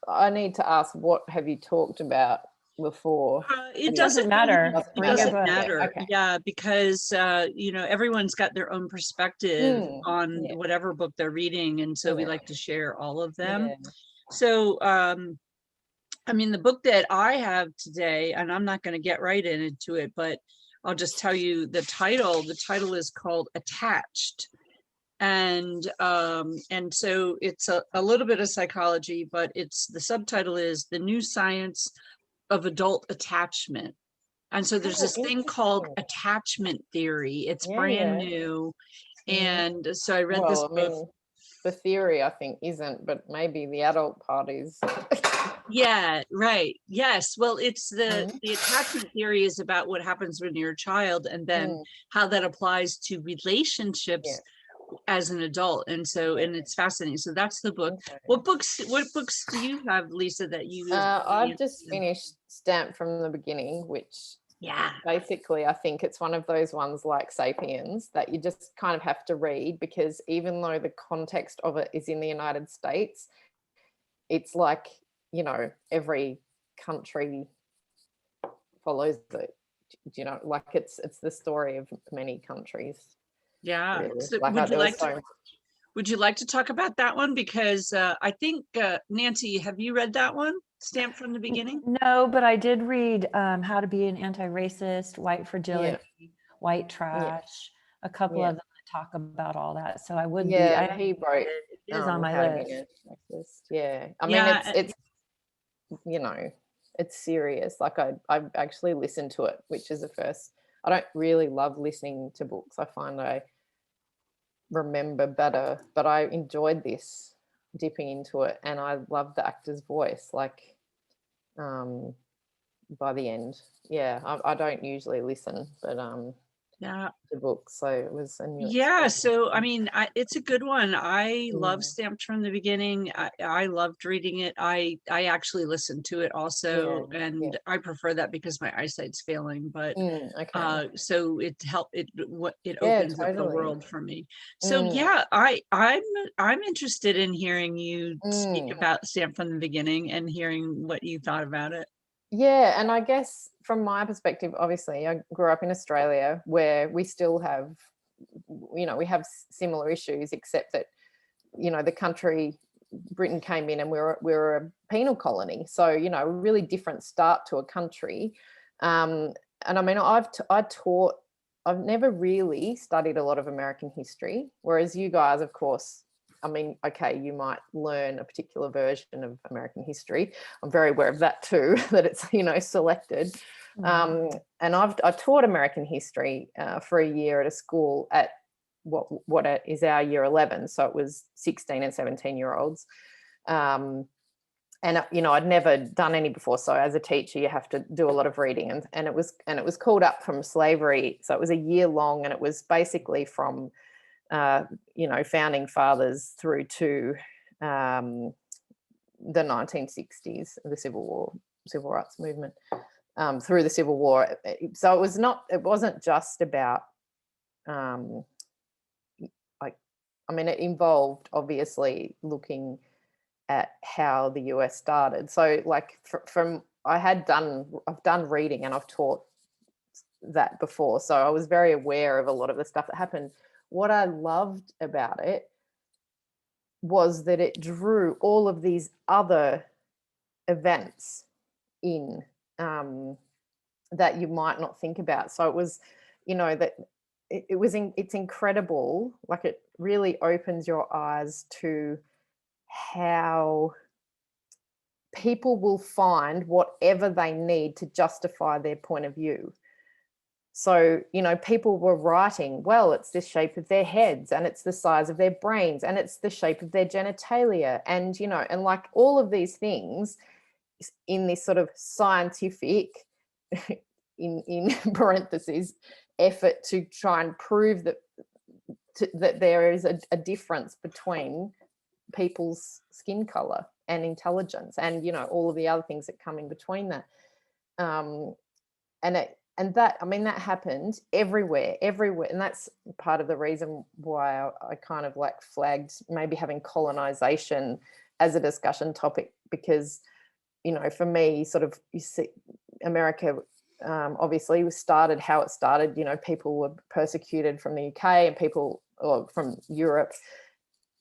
I need to ask, what have you talked about before? It doesn't matter. It doesn't matter. Yeah, because everyone's got their own perspective on whatever book they're reading, and so we like to share all of them. So I mean, the book that I have today, and I'm not going to get right into it, but I'll just tell you the title. The title is called Attached. And so it's a little bit of psychology, but the subtitle is The New Science of Adult Attachment. And so there's this thing called attachment theory. It's brand new. And so I read this book. The theory, I think, isn't, but maybe the adult part is. Yeah, right. Yes. Well, it's the attachment theory is about what happens when you're a child, and then how that applies to relationships as an adult. And it's fascinating. So that's the book. What books do you have, Lisa, that you I've just finished Stamped from the Beginning, which basically I think it's one of those ones like Sapiens that you just kind of have to read, because even though the context of it is in the United States, it's like, every country follows it, like it's the story of many countries. Yeah. Really. So would you like to talk about that one? Because I think, Nancy, have you read that one, Stamped from the Beginning? No, but I did read How to Be an Anti-Racist, White Fragility, White Trash, a couple of them that talk about all that. So I would he wrote it is on my list. I mean, it's it's serious. Like I've actually listened to it, which is the first. I don't really love listening to books. I find I remember better, but I enjoyed this, dipping into it, and I love the actor's voice. Like by the end, I don't usually listen, but the book, so it was a new experience. So I mean, it's a good one. I love Stamped from the Beginning. I loved reading it. I actually listened to it also, and I prefer that because my eyesight's failing, but so it opens up the world for me. So I'm interested in hearing you speak about Stamped from the Beginning and hearing what you thought about it. Yeah, and I guess from my perspective, obviously, I grew up in Australia where we still have, we have similar issues, except that, the country, Britain came in and we were a penal colony. So, a really different start to a country. And I mean, I've never really studied a lot of American history, whereas you guys, of course, I mean, okay, you might learn a particular version of American history. I'm very aware of that too, that it's, selected. And I taught American history for a year at a school at what is our year 11. So it was 16 and 17-year-olds. And, I'd never done any before. So as a teacher, you have to do a lot of reading, and it was called Up from Slavery. So it was a year long, and it was basically from founding fathers through to the 1960s, the civil rights movement, through the Civil War. So it wasn't just about it involved obviously looking at how the US started. So like I've done reading, and I've taught that before, so I was very aware of a lot of the stuff that happened. What I loved about it was that it drew all of these other events in that you might not think about. So it was, it's incredible. Like, it really opens your eyes to how people will find whatever they need to justify their point of view. So, people were writing, well, it's the shape of their heads, and it's the size of their brains, and it's the shape of their genitalia. And, and like all of these things in this sort of scientific, in parentheses, effort to try and prove that there is a difference between people's skin color and intelligence, and, all of the other things that come in between that. And that happened everywhere. And that's part of the reason why I kind of like flagged maybe having colonization as a discussion topic, because, you know, for me, sort of, you see America obviously started how it started. You know, people were persecuted from the UK and people, or from Europe,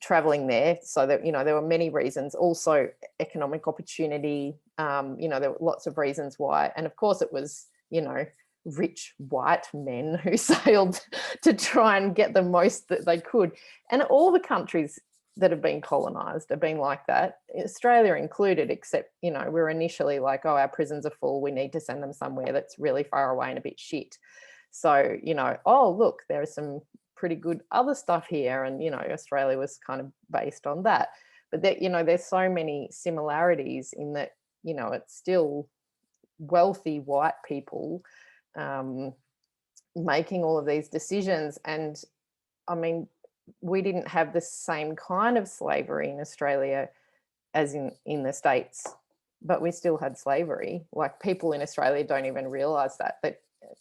traveling there, so that, you know, there were many reasons. Also economic opportunity, you know, there were lots of reasons why. And of course it was, you know, rich white men who sailed to try and get the most that they could. And all the countries that have been colonized have been like that, Australia included, except, you know, we're initially like, oh, our prisons are full, we need to send them somewhere that's really far away and a bit shit. So, you know, oh, look, there is some pretty good other stuff here. And, you know, Australia was kind of based on that. But that, you know, there's so many similarities in that, you know, it's still wealthy white people making all of these decisions. And I mean, we didn't have the same kind of slavery in Australia as in the States, but we still had slavery. Like, people in Australia don't even realise that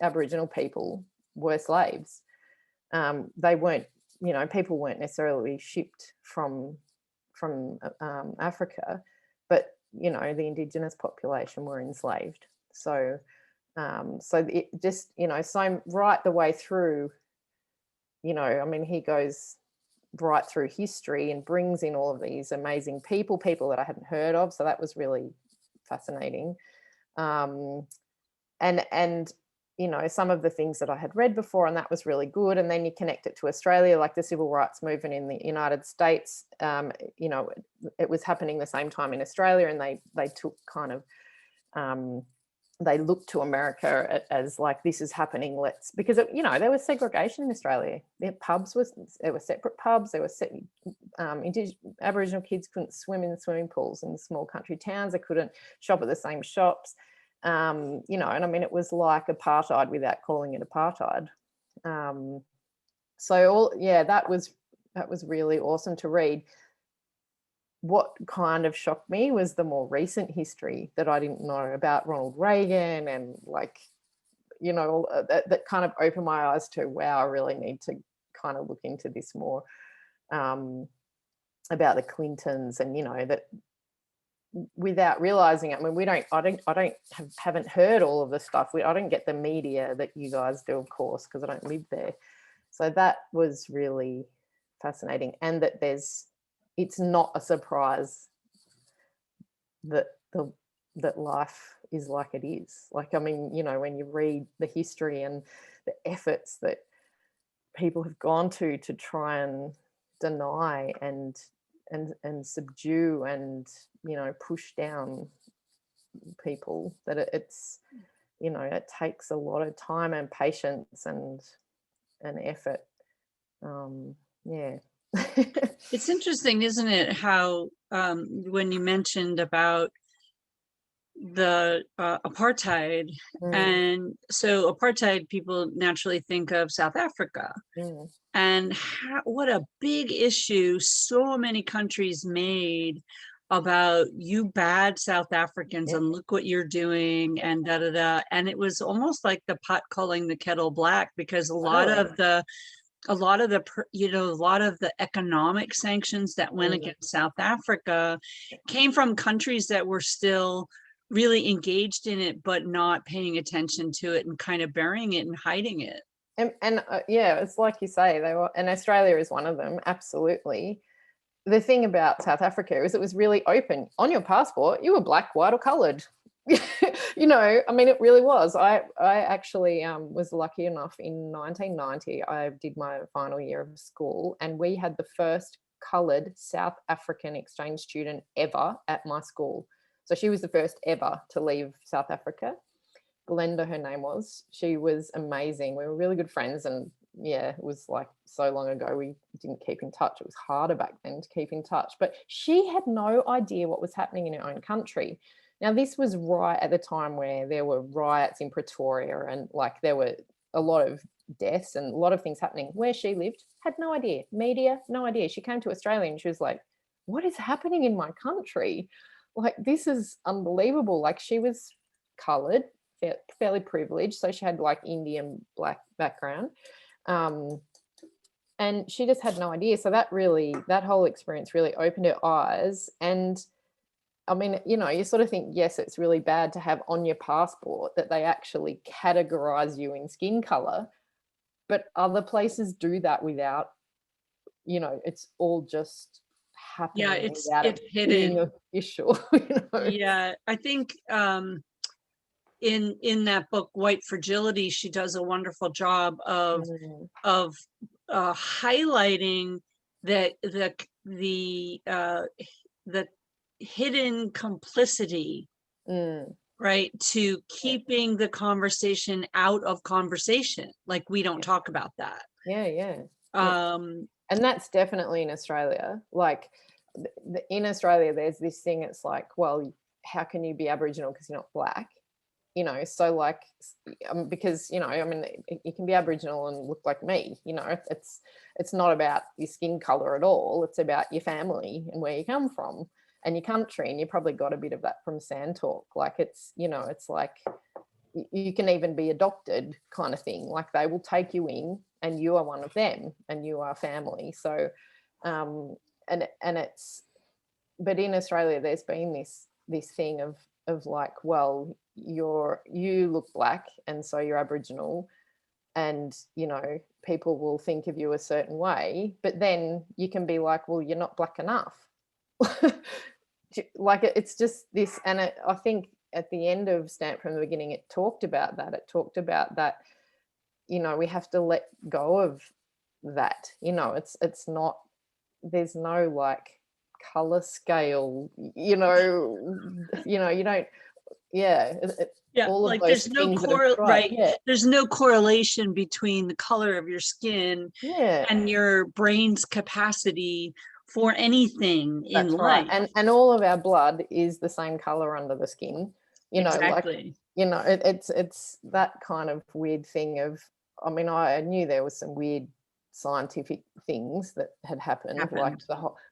Aboriginal people were slaves. They weren't, you know, people weren't necessarily shipped from Africa, but, you know, the Indigenous population were enslaved. So it just, you know, so right the way through, you know, I mean, he goes right through history and brings in all of these amazing people that I hadn't heard of. So that was really fascinating. And you know, some of the things that I had read before, and that was really good. And then you connect it to Australia, like the civil rights movement in the United States. You know, it was happening the same time in Australia, and they took kind of they looked to America as like, this is happening, because it, you know, there was segregation in Australia. There were separate pubs, there were Aboriginal kids couldn't swim in the swimming pools in the small country towns, they couldn't shop at the same shops, you know, and I mean, it was like apartheid without calling it apartheid. That was really awesome to read. What kind of shocked me was the more recent history that I didn't know about Ronald Reagan, and, like, you know, that kind of opened my eyes to, wow, I really need to kind of look into this more, about the Clintons, and, you know, that without realizing it. I mean, I haven't heard all of the stuff. I don't get the media that you guys do, of course, because I don't live there. So that was really fascinating, and that it's not a surprise that life is like it is. Like, I mean, you know, when you read the history and the efforts that people have gone to try and deny and subdue and, you know, push down people, that it's, you know, it takes a lot of time and patience and effort. Yeah. It's interesting, isn't it, how when you mentioned about the apartheid, and so apartheid, people naturally think of South Africa, and what a big issue so many countries made about, you bad South Africans, and look what you're doing, and da da da. And it was almost like the pot calling the kettle black, because a lot of the economic sanctions that went against South Africa came from countries that were still really engaged in it, but not paying attention to it, and kind of burying it and hiding it. And yeah, it's like you say, and Australia is one of them, absolutely. The thing about South Africa is it was really open. On your passport, you were black, white, or coloured. You know, I mean, it really was. I actually was lucky enough in 1990, I did my final year of school, and we had the first coloured South African exchange student ever at my school. So she was the first ever to leave South Africa. Glenda, her name was. She was amazing. We were really good friends, and yeah, it was like so long ago we didn't keep in touch. It was harder back then to keep in touch, but she had no idea what was happening in her own country. Now, this was right at the time where there were riots in Pretoria, and like there were a lot of deaths and a lot of things happening. Where she lived, had no idea. Media, no idea. She came to Australia and she was like, what is happening in my country? Like, this is unbelievable. Like, she was coloured, fairly privileged, so she had like Indian black background, and and she just had no idea. So that whole experience really opened her eyes. And I mean, you know, you sort of think, yes, it's really bad to have on your passport that they actually categorize you in skin color, but other places do that without, you know, it's all just happening without it's it being hidden. official. You know? Yeah, I think in that book, White Fragility, she does a wonderful job of highlighting that the hidden complicity, right, to keeping the conversation out of conversation. Like, we don't talk about that. And that's definitely in Australia. Like in Australia, there's this thing. It's like, well, how can you be Aboriginal because you're not black? You know, so like, because, you know, I mean, you can be Aboriginal and look like me. You know, it's not about your skin color at all. It's about your family and where you come from and your country. And you probably got a bit of that from Sand Talk. Like, it's, you know, it's like you can even be adopted kind of thing. Like, they will take you in and you are one of them and you are family. So and it's, but in Australia there's been this thing of like, well, you look black and so you're Aboriginal, and, you know, people will think of you a certain way, but then you can be like, well, you're not black enough. Like, it's just this. And I think at the end of Stamped from the Beginning, it talked about that, you know, we have to let go of that. You know, it's not, there's no like color scale, you don't, all like of those there's no right. There's no correlation between the color of your skin and your brain's capacity for anything in life. And all of our blood is the same color under the skin, you know. Exactly. Like, you know, it's that kind of weird thing of, I mean, I knew there was some weird scientific things that had happened. Like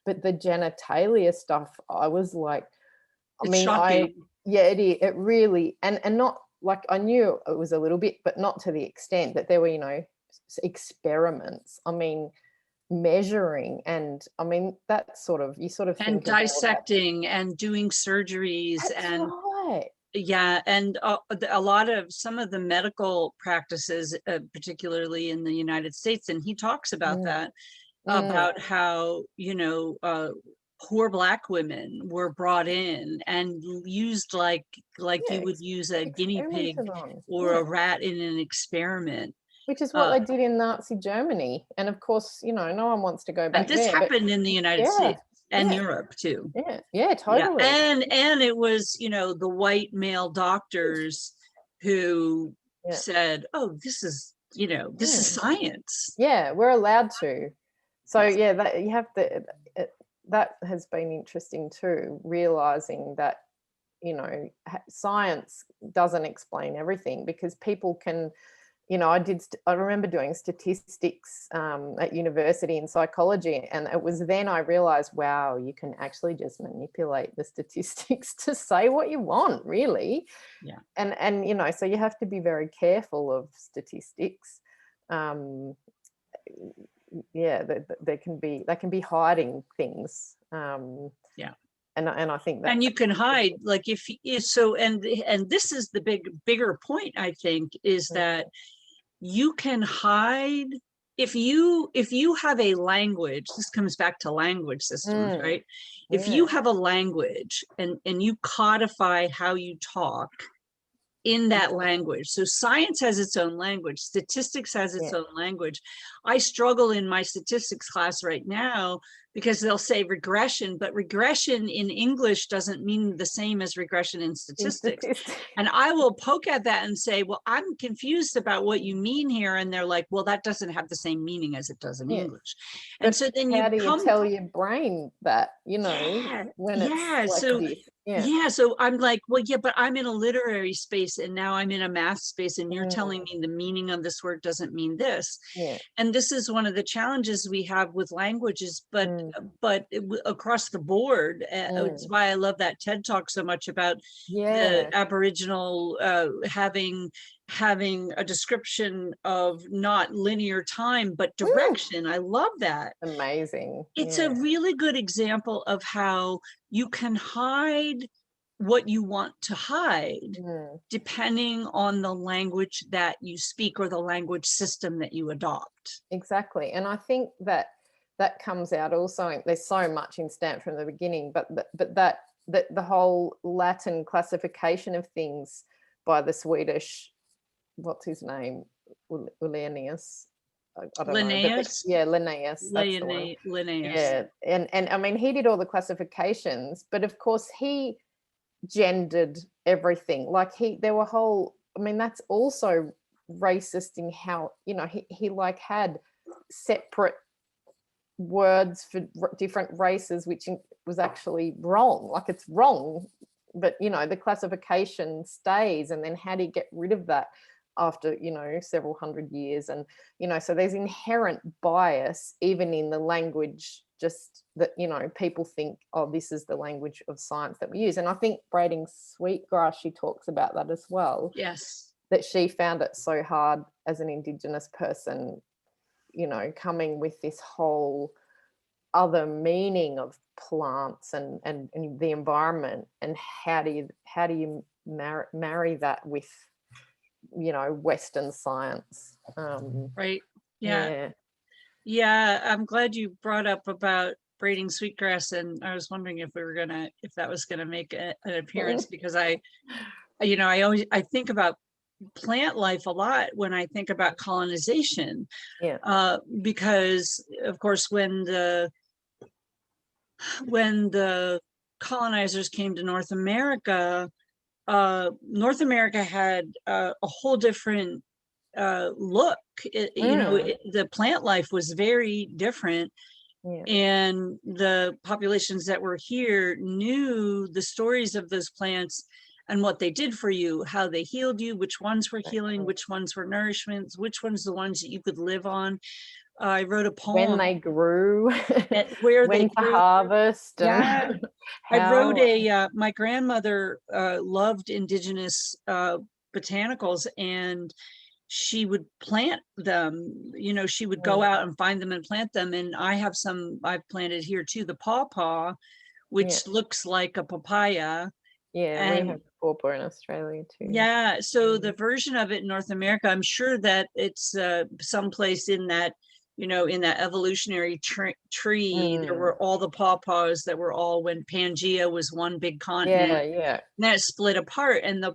but the genitalia stuff, I was like, shocking. It really, and not like, I knew it was a little bit, but not to the extent that there were, you know, experiments, I mean, measuring, and I mean, that sort of, you sort of think, and dissecting and doing surgeries. That's and right. And a lot of some of the medical practices, particularly in the United States, and he talks about that, about how, you know, poor black women were brought in and used like you would use a guinea pig or a rat in an experiment. Which is what they did in Nazi Germany. And of course, you know, no one wants to go back there. And this happened in the United States and Europe too. Yeah, totally. And it was, you know, the white male doctors who said, oh, this is, you know, this is science. Yeah, we're allowed to. So yeah, that you have to, that has been interesting too, realizing that, you know, science doesn't explain everything, because people can, you know, I remember doing statistics at university in psychology, and it was then I realized, wow, you can actually just manipulate the statistics to say what you want, really. Yeah. And you know, so you have to be very careful of statistics. They can be hiding things. And I think that, and you can hide, like, if so, and this is the bigger point, I think, is that you can hide if you have a language. This comes back to language systems, right? If you have a language and you codify how you talk in that language. So science has its own language, statistics has its own language. I struggle in my statistics class right now because they'll say regression, but regression in English doesn't mean the same as regression in statistics. And I will poke at that and say, well, I'm confused about what you mean here. And they're like, well, that doesn't have the same meaning as it does in English. And but so then how do you tell your brain that, you know, when it's like this? So I'm like, well, but I'm in a literary space and now I'm in a math space, and you're telling me the meaning of this word doesn't mean this. And this is one of the challenges we have with languages, but across the board. It's why I love that TED Talk so much about the Aboriginal having having a description of not linear time, but direction. I love that. Amazing. It's a really good example of how you can hide what you want to hide depending on the language that you speak or the language system that you adopt. Exactly. And I think that comes out also, there's so much in Stamped from the beginning, but that the whole Latin classification of things by the Swedish, what's his name, Linnaeus. I don't Linnaeus? know. Yeah, Linnaeus. That's the one. Linnaeus. Yeah, and I mean, he did all the classifications, but of course he gendered everything. Like there were whole, I mean, that's also racist in how, you know, he like had separate words for different races, which was actually wrong. Like, it's wrong, but you know, the classification stays. And then how do you get rid of that after, you know, several hundred years? And you know, so there's inherent bias even in the language, just that, you know, people think, oh, this is the language of science that we use. And I think Braiding Sweetgrass, she talks about that as well. Yes, that she found it so hard as an Indigenous person, you know, coming with this whole other meaning of plants and the environment, and how do you marry that with, you know, Western science. Right. Yeah, I'm glad you brought up about braiding sweetgrass, and I was wondering if that was gonna make an appearance, because I think about plant life a lot when I think about colonization. Because of course when the colonizers came to North America had a whole different look. You know, the plant life was very different. And the populations that were here knew the stories of those plants and what they did for you, how they healed you, which ones were healing, which ones were nourishments, which ones the ones that you could live on. I wrote a poem. When they grew, where when they to harvest. Yeah. I wrote my grandmother loved indigenous botanicals, and she would plant them. You know, she would go out and find them and plant them. And I have some I've planted here too, the pawpaw, which looks like a papaya. Yeah, we have pawpaw in Australia too. Yeah, so the version of it in North America, I'm sure that it's someplace in that, you know, in that evolutionary tree, there were all the pawpaws that were all, when Pangea was one big continent. Yeah. And that split apart, and the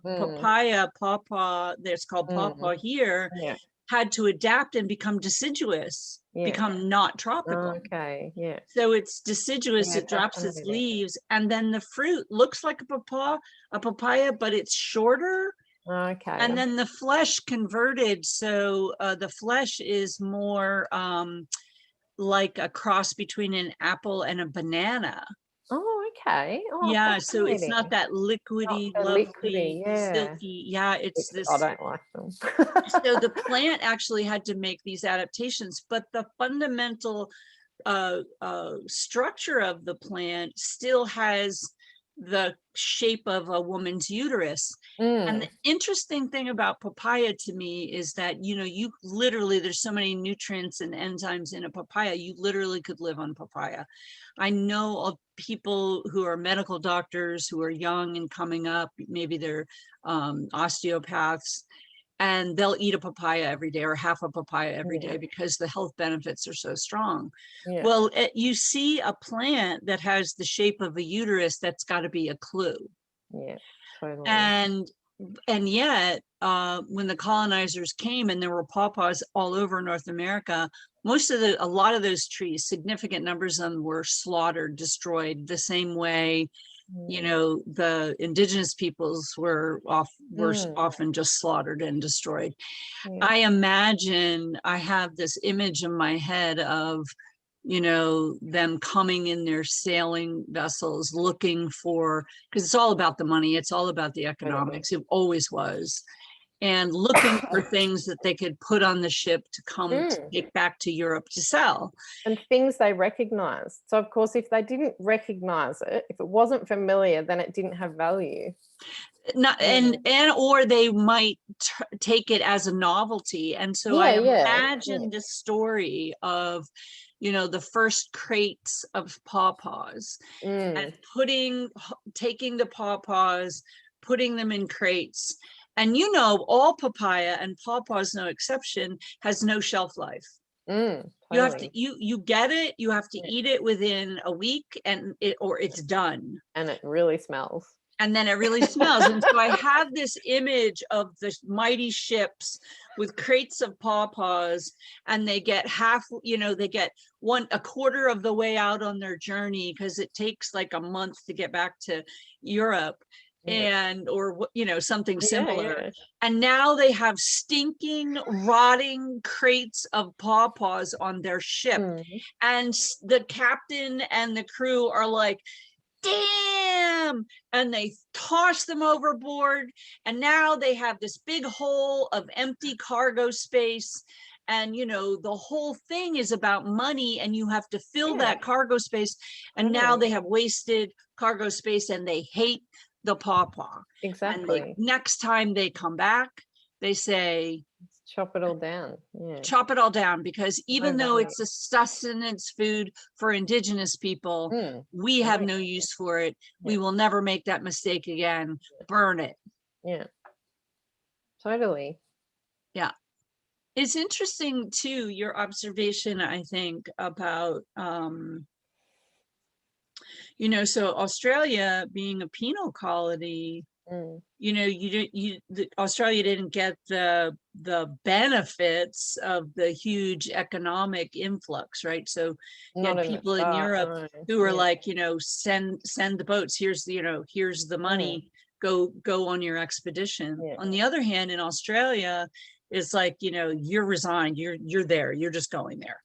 pawpaw that's called pawpaw here had to adapt and become deciduous, become not tropical. Okay, yeah. So it's deciduous, it drops its leaves, and then the fruit looks like a papaya, but it's shorter. Okay. And then the flesh converted, so the flesh is more like a cross between an apple and a banana. Oh, okay. Oh, yeah, so it's not that liquidy, lovely, silky. Yeah, it's this. I don't like them. So the plant actually had to make these adaptations, but the fundamental structure of the plant still has the shape of a woman's uterus. And the interesting thing about papaya to me is that, you know, you literally, there's so many nutrients and enzymes in a papaya, you literally could live on papaya. I know of people who are medical doctors who are young and coming up, maybe they're osteopaths, and they'll eat a papaya every day or half a papaya every day because the health benefits are so strong. Well, you see a plant that has the shape of a uterus, that's got to be a clue. Yeah, totally. And yet, when the colonizers came and there were pawpaws all over North America, a lot of those trees, significant numbers of them, were slaughtered, destroyed, the same way, you know, the indigenous peoples were often just slaughtered and destroyed. I imagine, I have this image in my head of, you know, them coming in their sailing vessels looking for, because it's all about the money, it's all about the economics, it always was. and looking for things that they could put on the ship to come to take back to Europe to sell. And things they recognized. So of course, if they didn't recognize it, if it wasn't familiar, then it didn't have value. Not, and or they might take it as a novelty. And so I imagine this story of, you know, the first crates of pawpaws and taking the pawpaws, putting them in crates. And you know, all papaya, and pawpaws no exception, has no shelf life. Totally. You have to you get it, you have to eat it within a week, and it's done. And it really smells. And then it really smells. And so I have this image of the mighty ships with crates of pawpaws, and they get they get a quarter of the way out on their journey, because it takes like a month to get back to Europe, or something similar. And now they have stinking, rotting crates of pawpaws on their ship. And the captain and the crew are like, damn, and they toss them overboard, and now they have this big hole of empty cargo space. And the whole thing is about money, and you have to fill that cargo space, and now they have wasted cargo space, and they hate the pawpaw. Exactly. And next time they come back, they say, chop it all down. Chop it all down, because even though it's a sustenance food for indigenous people, we have no use for it. We will never make that mistake again. Burn it. Yeah. Totally. Yeah. It's interesting too, your observation, I think, about so Australia being a penal colony, Australia didn't get the benefits of the huge economic influx, right? So you had people in Europe who were like, send the boats. Here's the money. Go on your expedition. On the other hand, in Australia, it's like, you're resigned, you're there, you're just going there.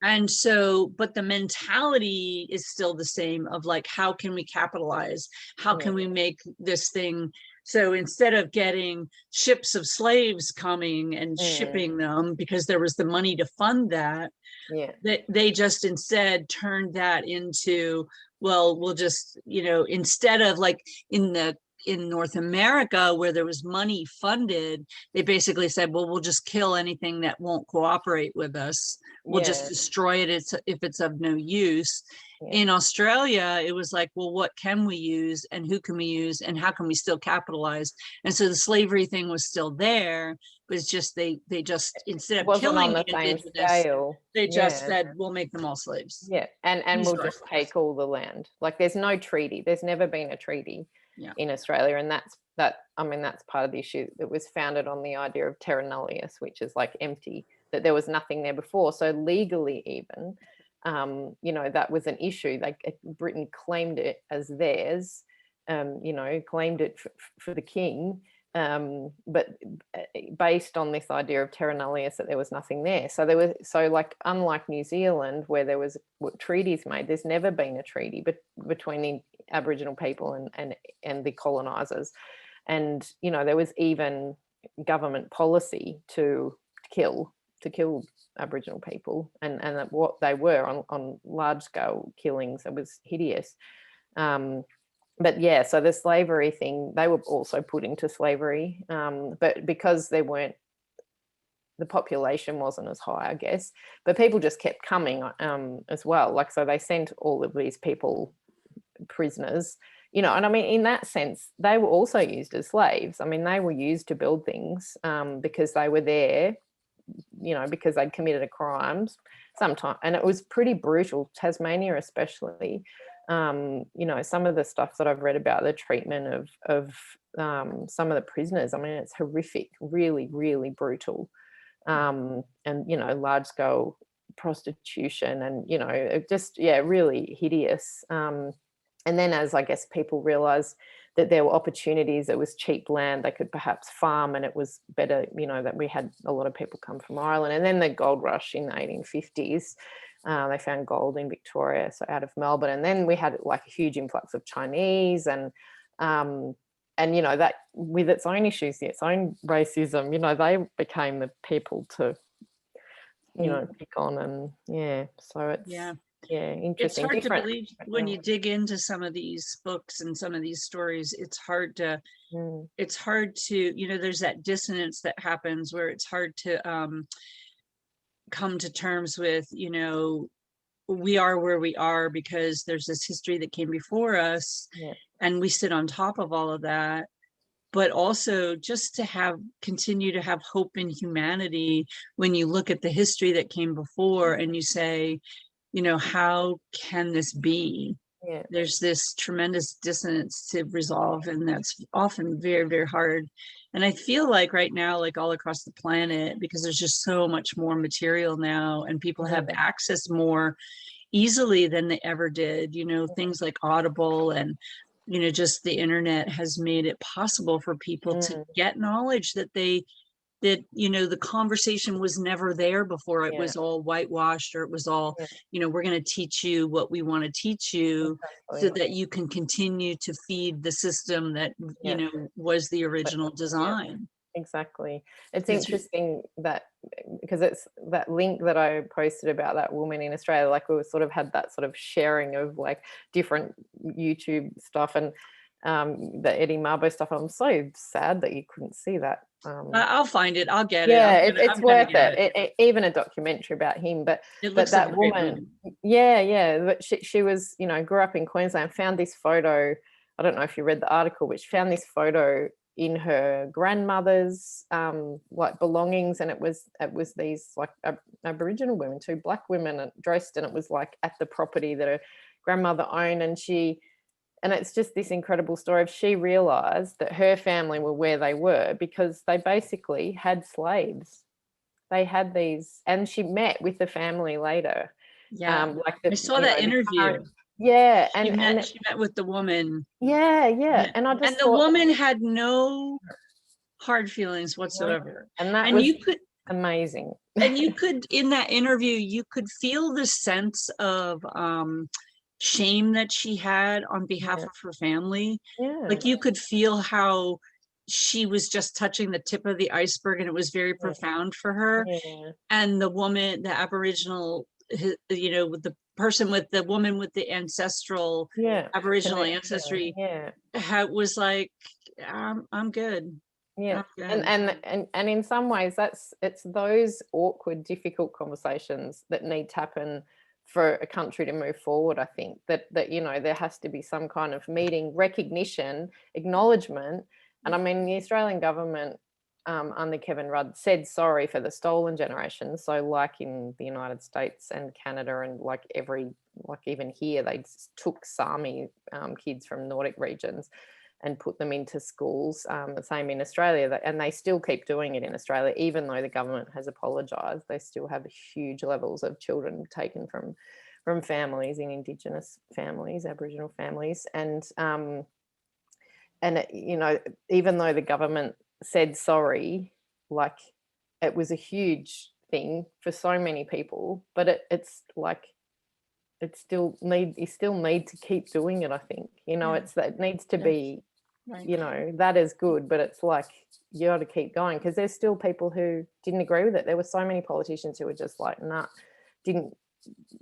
And so, but the mentality is still the same of like, how can we capitalize? How can we make this thing? So instead of getting ships of slaves coming and shipping them, because there was the money to fund that, they just instead turned that into, well, we'll just, instead of like in North America, where there was money funded, they basically said, well, we'll just kill anything that won't cooperate with us. We'll just destroy it if it's of no use. In Australia, it was like, well, what can we use, and who can we use, and how can we still capitalize? And so the slavery thing was still there, but it's just they just, instead of killing the indigenous, they just said, we'll make them all slaves. And we'll just take all the land. Like, there's no treaty. There's never been a treaty in Australia, and that's part of the issue. It was founded on the idea of terra nullius, which is like empty, that there was nothing there before. So legally, even that was an issue. Like, Britain claimed it as theirs, claimed it for the king, but based on this idea of terra nullius, that there was nothing there. So like, unlike New Zealand, where there was treaties made, there's never been a treaty between the Aboriginal people and the colonizers. And there was even government policy to kill Aboriginal people, and that what they were on large scale killings. It was hideous. But so the slavery thing, they were also put into slavery, but because the population wasn't as high, I guess, but people just kept coming as well. Like, so they sent all of these people prisoners, and I mean, in that sense, they were also used as slaves. I mean, they were used to build things because they were there, because they'd committed a crime sometime, and it was pretty brutal. Tasmania especially, some of the stuff that I've read about the treatment of some of the prisoners, I mean, it's horrific, really, really brutal, and large scale prostitution, and it just really hideous. And then, as I guess people realized that there were opportunities, there was cheap land they could perhaps farm, and it was better, that we had a lot of people come from Ireland. And then the gold rush in the 1850s, they found gold in Victoria, so out of Melbourne. And then we had like a huge influx of Chinese, and you know, that with its own issues, its own racism, you know, they became the people to, you know, pick on. And so it's interesting. It's hard to believe when you dig into some of these books and some of these stories. It's hard to you know, there's that dissonance that happens where it's hard to come to terms with, you know, we are where we are because there's this history that came before us, and we sit on top of all of that. But also just to continue to have hope in humanity when you look at the history that came before and you say, you know, how can this be? There's this tremendous dissonance to resolve, and that's often very, very hard. And I feel like right now, like all across the planet, because there's just so much more material now and people have access more easily than they ever did, you know, things like Audible and, you know, just the internet has made it possible for people to get knowledge that you know, the conversation was never there before. It was all whitewashed, or it was all, you know, we're going to teach you what we want to teach you so that you can continue to feed the system that, you know, was the original design. Exactly. It's interesting that, because it's that link that I posted about that woman in Australia, like we sort of had that sort of sharing of like different YouTube stuff and the Eddie Mabo stuff. I'm so sad that you couldn't see that. I'll find it. I'll get it. It's worth it. Even a documentary about him. But that woman, but she was, you know, grew up in Queensland, found this photo. I don't know if you read the article, but she found this photo in her grandmother's like belongings, and it was these like Aboriginal women, 2 black women dressed, and it was like at the property that her grandmother owned, and it's just this incredible story of she realized that her family were where they were because they basically had slaves. They had these, and she met with the family later. Like I saw that interview. And she met with the woman. And I just the woman had no hard feelings whatsoever. And that was amazing. And you could, in that interview, you could feel the sense of shame that she had on behalf of her family. Like you could feel how she was just touching the tip of the iceberg, and it was very profound for her. And the woman, the Aboriginal, you know, with the woman with the ancestral Aboriginal ancestry was like, I'm good. And in some ways it's those awkward, difficult conversations that need to happen for a country to move forward. I think that you know, there has to be some kind of meeting, recognition, acknowledgement. And I mean, the Australian government under Kevin Rudd said sorry for the stolen generation. So like in the United States and Canada and like even here, they took Sami kids from Nordic regions and put them into schools. The same in Australia, and they still keep doing it in Australia, even though the government has apologised. They still have huge levels of children taken from families, in Indigenous families, Aboriginal families, and you know, even though the government said sorry, like it was a huge thing for so many people, but it's like you still need to keep doing it. I think, you know, it's that it needs to be. You know, that is good, but it's like you got to keep going, because there's still people who didn't agree with it. There were so many politicians who were just like, nah,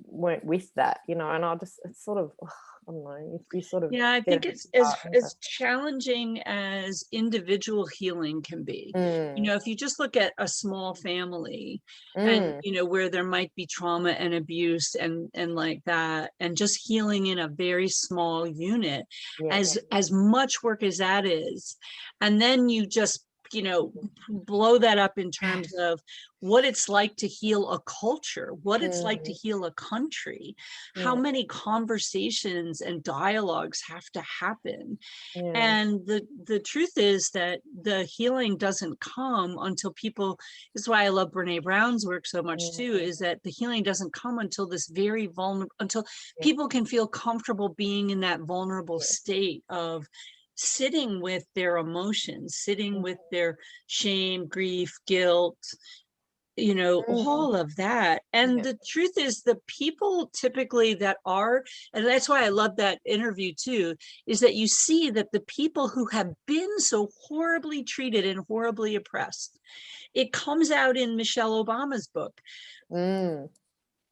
weren't with that, you know. And it's sort of, I don't know, you sort of I think it's as challenging as individual healing can be. You know, if you just look at a small family and, you know, where there might be trauma and abuse and like that, and just healing in a very small unit, as much work as that is, and then you just, you know, blow that up in terms of what it's like to heal a culture, what it's like to heal a country, how many conversations and dialogues have to happen. And the truth is that the healing doesn't come until people, this is why I love Brene Brown's work so much too, is that the healing doesn't come until this very vulnerable, until people can feel comfortable being in that vulnerable state of sitting with their emotions, sitting with their shame, grief, guilt, you know, all of that. And the truth is, the people typically that are, and that's why I love that interview too, is that you see that the people who have been so horribly treated and horribly oppressed, it comes out in Michelle Obama's book.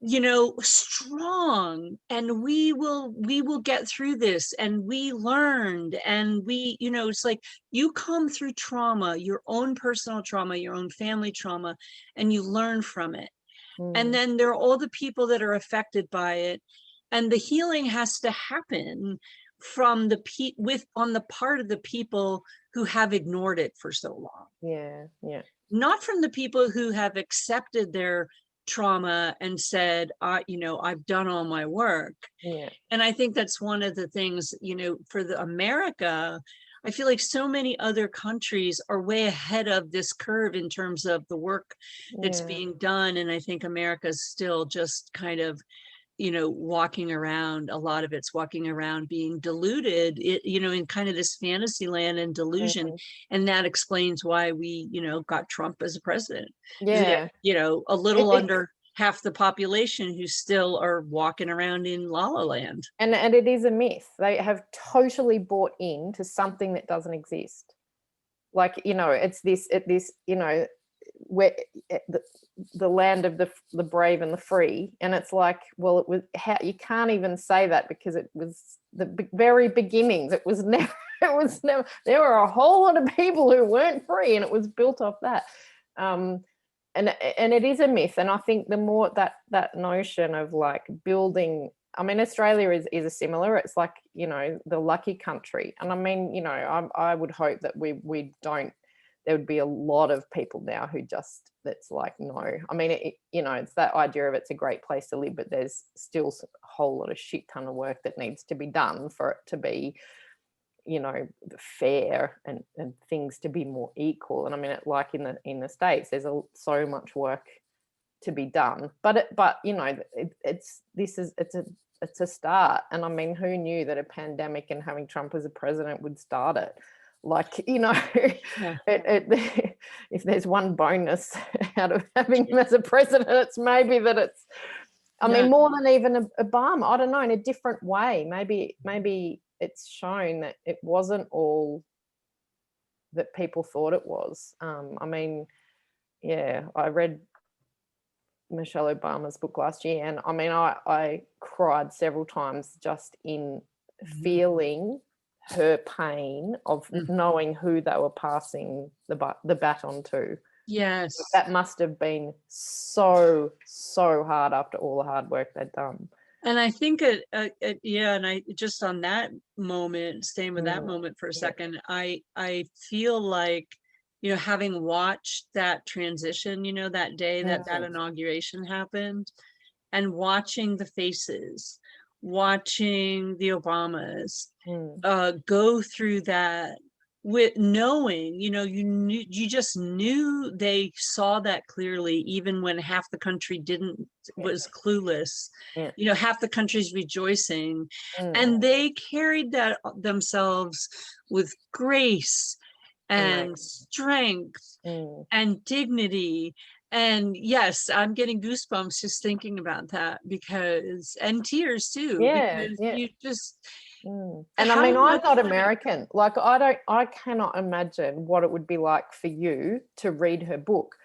You know, strong, and we will get through this, and we learned, and we, you know, it's like you come through trauma, your own personal trauma, your own family trauma, and you learn from it. And then there are all the people that are affected by it, and the healing has to happen from the on the part of the people who have ignored it for so long. Not from the people who have accepted their trauma and said, you know, I've done all my work. And I think that's one of the things, you know, for America, I feel like so many other countries are way ahead of this curve in terms of the work that's being done. And I think America's still just kind of, you know, walking around, a lot of it's walking around being deluded, you know, in kind of this fantasy land and delusion. And that explains why we, you know, got Trump as a president. You know, a little under half the population who still are walking around in La La Land. And it is a myth. They have totally bought into something that doesn't exist. Like, you know, it's this, you know, where the land of the brave and the free, and it's like, well, it was you can't even say that, because it was the very beginnings. It was never there were a whole lot of people who weren't free, and it was built off that. And it is a myth. And I think the more that notion of like building, I mean, Australia is a similar, it's like, you know, the lucky country. And I mean, you know, I would hope that we don't, there would be a lot of people now who just, that's like, no. I mean, you know, it's that idea of it's a great place to live, but there's still a whole lot of shit ton of work that needs to be done for it to be, you know, fair and things to be more equal. And I mean, like in the States, there's so much work to be done, but you know, it's a start. And I mean, who knew that a pandemic and having Trump as a president would start it? Like, you know, if there's one bonus out of having him as a president, it's maybe that it's, I mean, more than even Obama, I don't know, in a different way. Maybe it's shown that it wasn't all that people thought it was. I mean, yeah, I read Michelle Obama's book last year, and I mean, I cried several times just in feeling her pain of knowing who they were passing the baton to. Yes, that must have been so hard after all the hard work they'd done. And I think yeah, and I just on that moment, staying with that moment for a second, I feel like, you know, having watched that transition, you know, that day that inauguration happened, and watching the faces, watching the Obamas go through that, with knowing, you know, you just knew they saw that clearly, even when half the country was clueless. You know, half the country's rejoicing, and they carried that themselves with grace and strength and dignity. And yes, I'm getting goosebumps just thinking about that, because, and tears too, because you just, and I mean, I'm not American. Like, I cannot imagine what it would be like for you to read her book,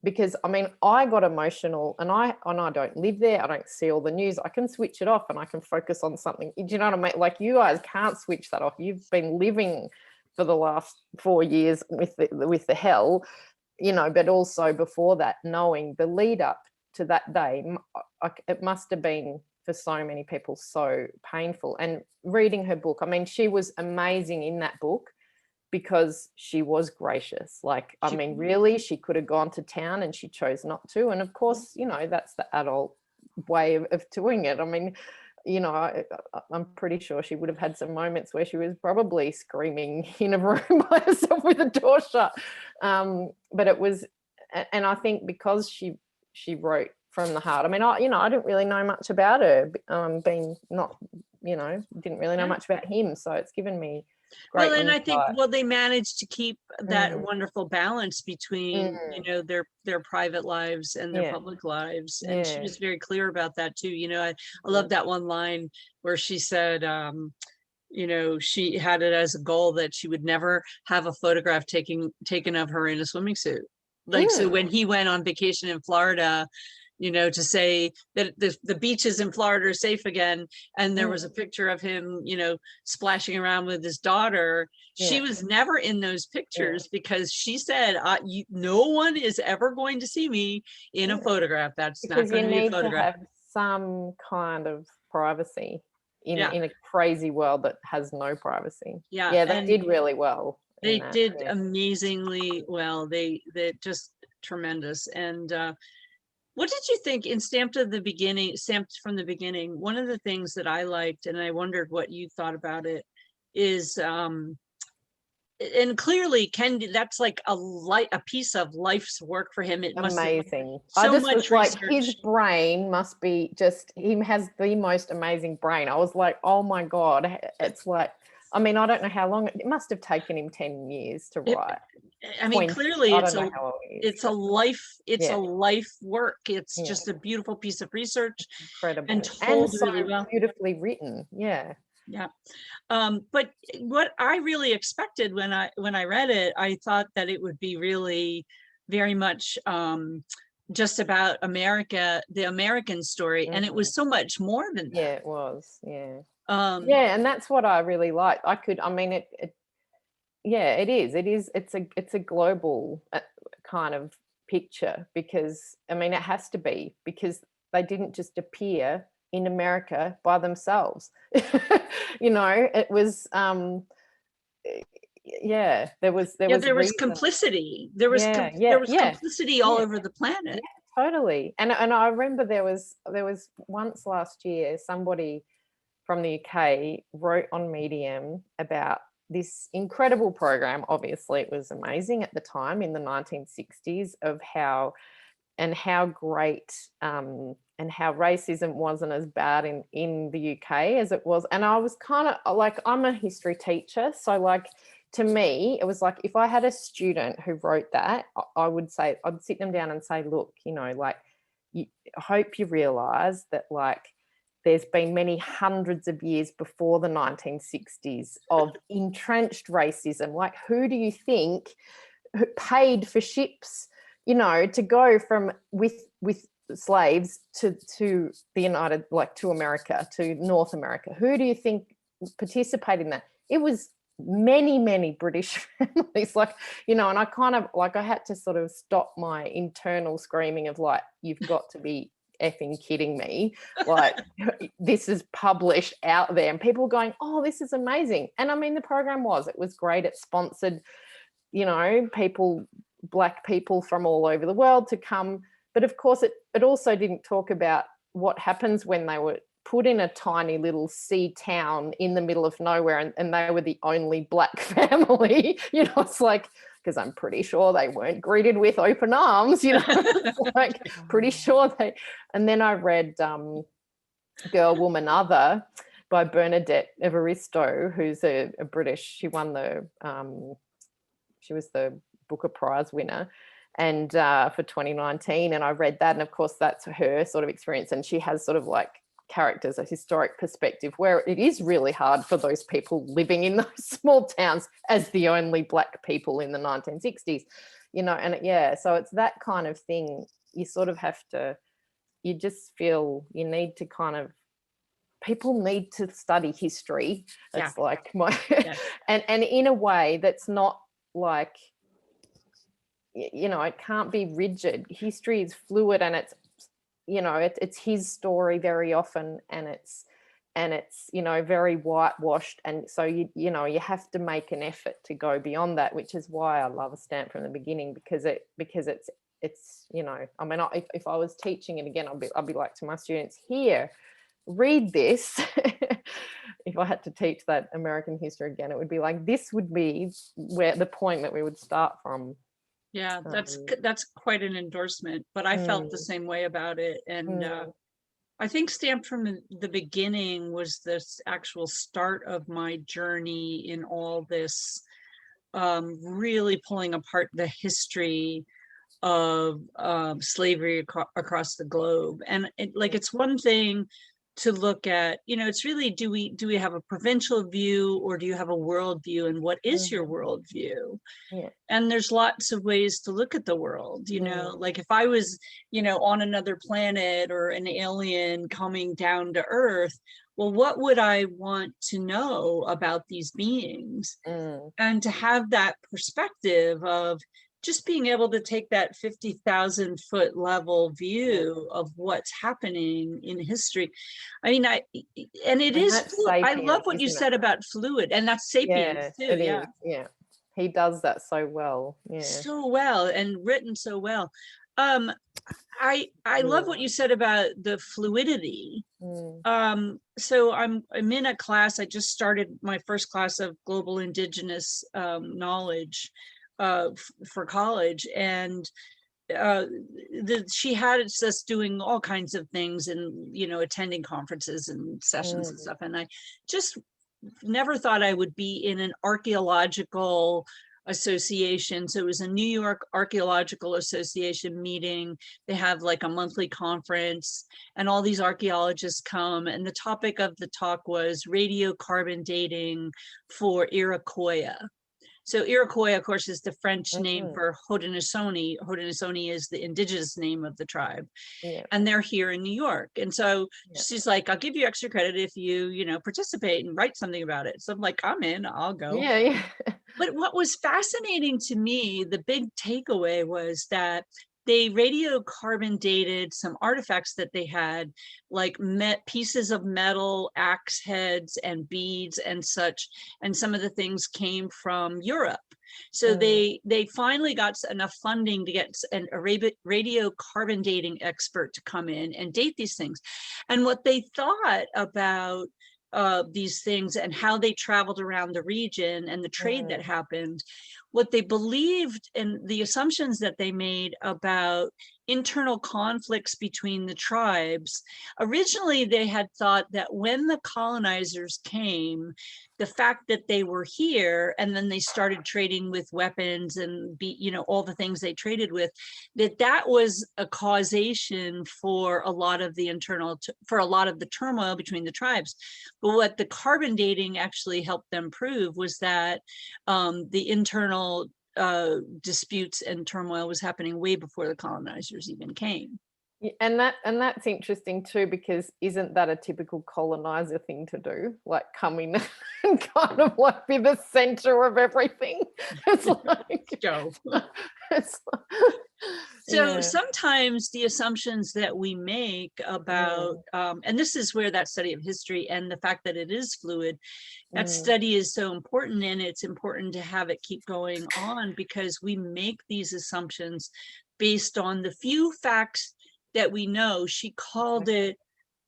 because I mean, I got emotional, and I don't live there. I don't see all the news. I can switch it off and I can focus on something. Do you know what I mean? Like, you guys can't switch that off. You've been living for the last 4 years with the hell, you know, but also before that, knowing the lead up to that day, it must have been for so many people so painful. And reading her book, I mean, she was amazing in that book, because she was gracious. Like, I mean, really, she could have gone to town and she chose not to. And of course, you know, that's the adult way of doing it. I mean, you know, I'm pretty sure she would have had some moments where she was probably screaming in a room by herself with the door shut. But it was, and I think because she wrote from the heart. I mean, I didn't really know much about her, being not, you know, didn't really know much about him. So it's given me Great Well, and I think, insight. well, they managed to keep that wonderful balance between, Mm. you know, their private lives and their Yeah. public lives. And she Yeah. was very clear about that too. You know, I love that one line where she said, you know, she had it as a goal that she would never have a photograph taken of her in a swimming suit. Like, so when he went on vacation in Florida, you know, to say that the beaches in Florida are safe again, and there was a picture of him, you know, splashing around with his daughter. She was never in those pictures because she said, no one is ever going to see me in a photograph. That's because not going you to be a need to photograph. have some kind of privacy in Yeah. in a crazy world that has no privacy. Yeah. Yeah, they And did really well. they that, did yeah. amazingly well. They just tremendous. And what did you think in Stamped from the Beginning? One of the things that I liked, and I wondered what you thought about it, is and clearly that's like a piece of life's work for him. It must have Amazing. so I just much was like, his research. brain must be just, he has the most amazing brain. I was like, oh my God. It's like, I mean, I don't know how long, it must have taken him 10 years to write. I mean, 20, clearly I it's don't know how long it is, it's a life, it's yeah. a life work. It's Yeah. just a beautiful piece of research. Incredible. And And told so really well. beautifully written. Yeah. Yeah. But what I really expected when I read it, I thought that it would be really very much just about America, the American story. And it was so much more than that. Yeah, it was. Yeah. Yeah, and that's what I really liked. I mean, yeah, it is. It's a global kind of picture, because, I mean, it has to be, because they didn't just appear in America by themselves. You know, it was, yeah, there was complicity. There was complicity all over the planet. Yeah, totally. And I remember there was once last year, somebody from the UK wrote on Medium about this incredible program. Obviously, it was amazing at the time in the 1960s, of how great and how racism wasn't as bad in the UK as it was. And I was kind of like, I'm a history teacher, so like, to me, it was like, if I had a student who wrote that, I would say, I'd sit them down and say, look, you know, like, I hope you realize that, like, there's been many hundreds of years before the 1960s of entrenched racism. Like, who do you think paid for ships, you know, to go from with slaves to the United, like, to America, to North America? Who do you think participated in that? It was many British families, like, you know. And I kind of like, I had to sort of stop my internal screaming of like, you've got to be effing kidding me, like, this is published out there, and people going, oh, this is amazing. And I mean, the program it was great. It sponsored, you know, black people from all over the world to come, but of course it also didn't talk about what happens when they were put in a tiny little sea town in the middle of nowhere, and they were the only black family. You know, it's like, because I'm pretty sure they weren't greeted with open arms, you know. Like, pretty sure they. And then I read Girl, Woman, Other by Bernadette Evaristo, who's a British. She won she was the Booker Prize winner, and for 2019. And I read that, and of course that's her sort of experience, and she has sort of like characters, a historic perspective, where it is really hard for those people living in those small towns as the only black people in the 1960s, you know. And yeah, so it's that kind of thing. You sort of have to, you just feel you need to kind of, people need to study history. It's like my and in a way that's not like, you know, it can't be rigid. History is fluid, and it's, you know, it's his story very often, and it's you know, very whitewashed. And so you know, you have to make an effort to go beyond that, which is why I love A Stamp from the Beginning, because it's you know, I mean, if I was teaching it again, I'd be like to my students, here, read this. If I had to teach that American history again, it would be like, this would be where the point that we would start from. Yeah, that's quite an endorsement, but I felt the same way about it. And I think stamped from the beginning was this actual start of my journey in all this, really pulling apart the history of slavery across the globe. And it's one thing to look at, it's really, do we have a provincial view, or do you have a world view, and what is your world view? And there's lots of ways to look at the world, like if I was, on another planet or an alien coming down to Earth, well, what would I want to know about these beings? And to have that perspective of just being able to take that 50,000 foot level view of what's happening in history. I mean, I love what you said about fluid, and that's sapiens too. Yeah. He does that so well. So well, and written so well. I love what you said about the fluidity. So I'm in a class. I just started my first class of global indigenous knowledge for college, and she had us doing all kinds of things, and attending conferences and sessions and stuff. And I just never thought I would be in an archaeological association. So it was a New York Archaeological Association meeting. They have like a monthly conference, and all these archaeologists come, and the topic of the talk was radiocarbon dating for Iroquois. So Iroquois, of course, is the French name for Haudenosaunee. Haudenosaunee is the indigenous name of the tribe. And they're here in New York. And so she's like, I'll give you extra credit if you, participate and write something about it. So I'm like, I'm in, I'll go. But what was fascinating to me, the big takeaway was that they radiocarbon dated some artifacts that they had, like pieces of metal, axe heads, and beads and such. And some of the things came from Europe. So they finally got enough funding to get a radiocarbon dating expert to come in and date these things. And what they thought about these things and how they traveled around the region and the trade that happened, what they believed and the assumptions that they made about internal conflicts between the tribes. Originally, they had thought that when the colonizers came, the fact that they were here and then they started trading with weapons and all the things they traded with, that was a causation for a lot of the turmoil between the tribes. But what the carbon dating actually helped them prove was that the internal disputes and turmoil was happening way before the colonizers even came. And that's interesting too, because isn't that a typical colonizer thing to do? Like come in and kind of like be the center of everything. It's like so sometimes the assumptions that we make about and this is where that study of history and the fact that it is fluid, that study is so important, and it's important to have it keep going on, because we make these assumptions based on the few facts that we know. She called it,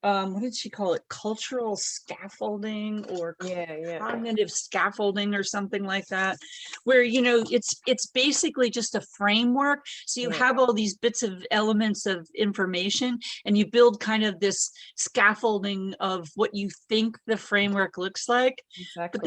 what did she call it? Cultural scaffolding, or cognitive scaffolding, or something like that, where, it's basically just a framework. So you have all these bits of elements of information, and you build kind of this scaffolding of what you think the framework looks like. But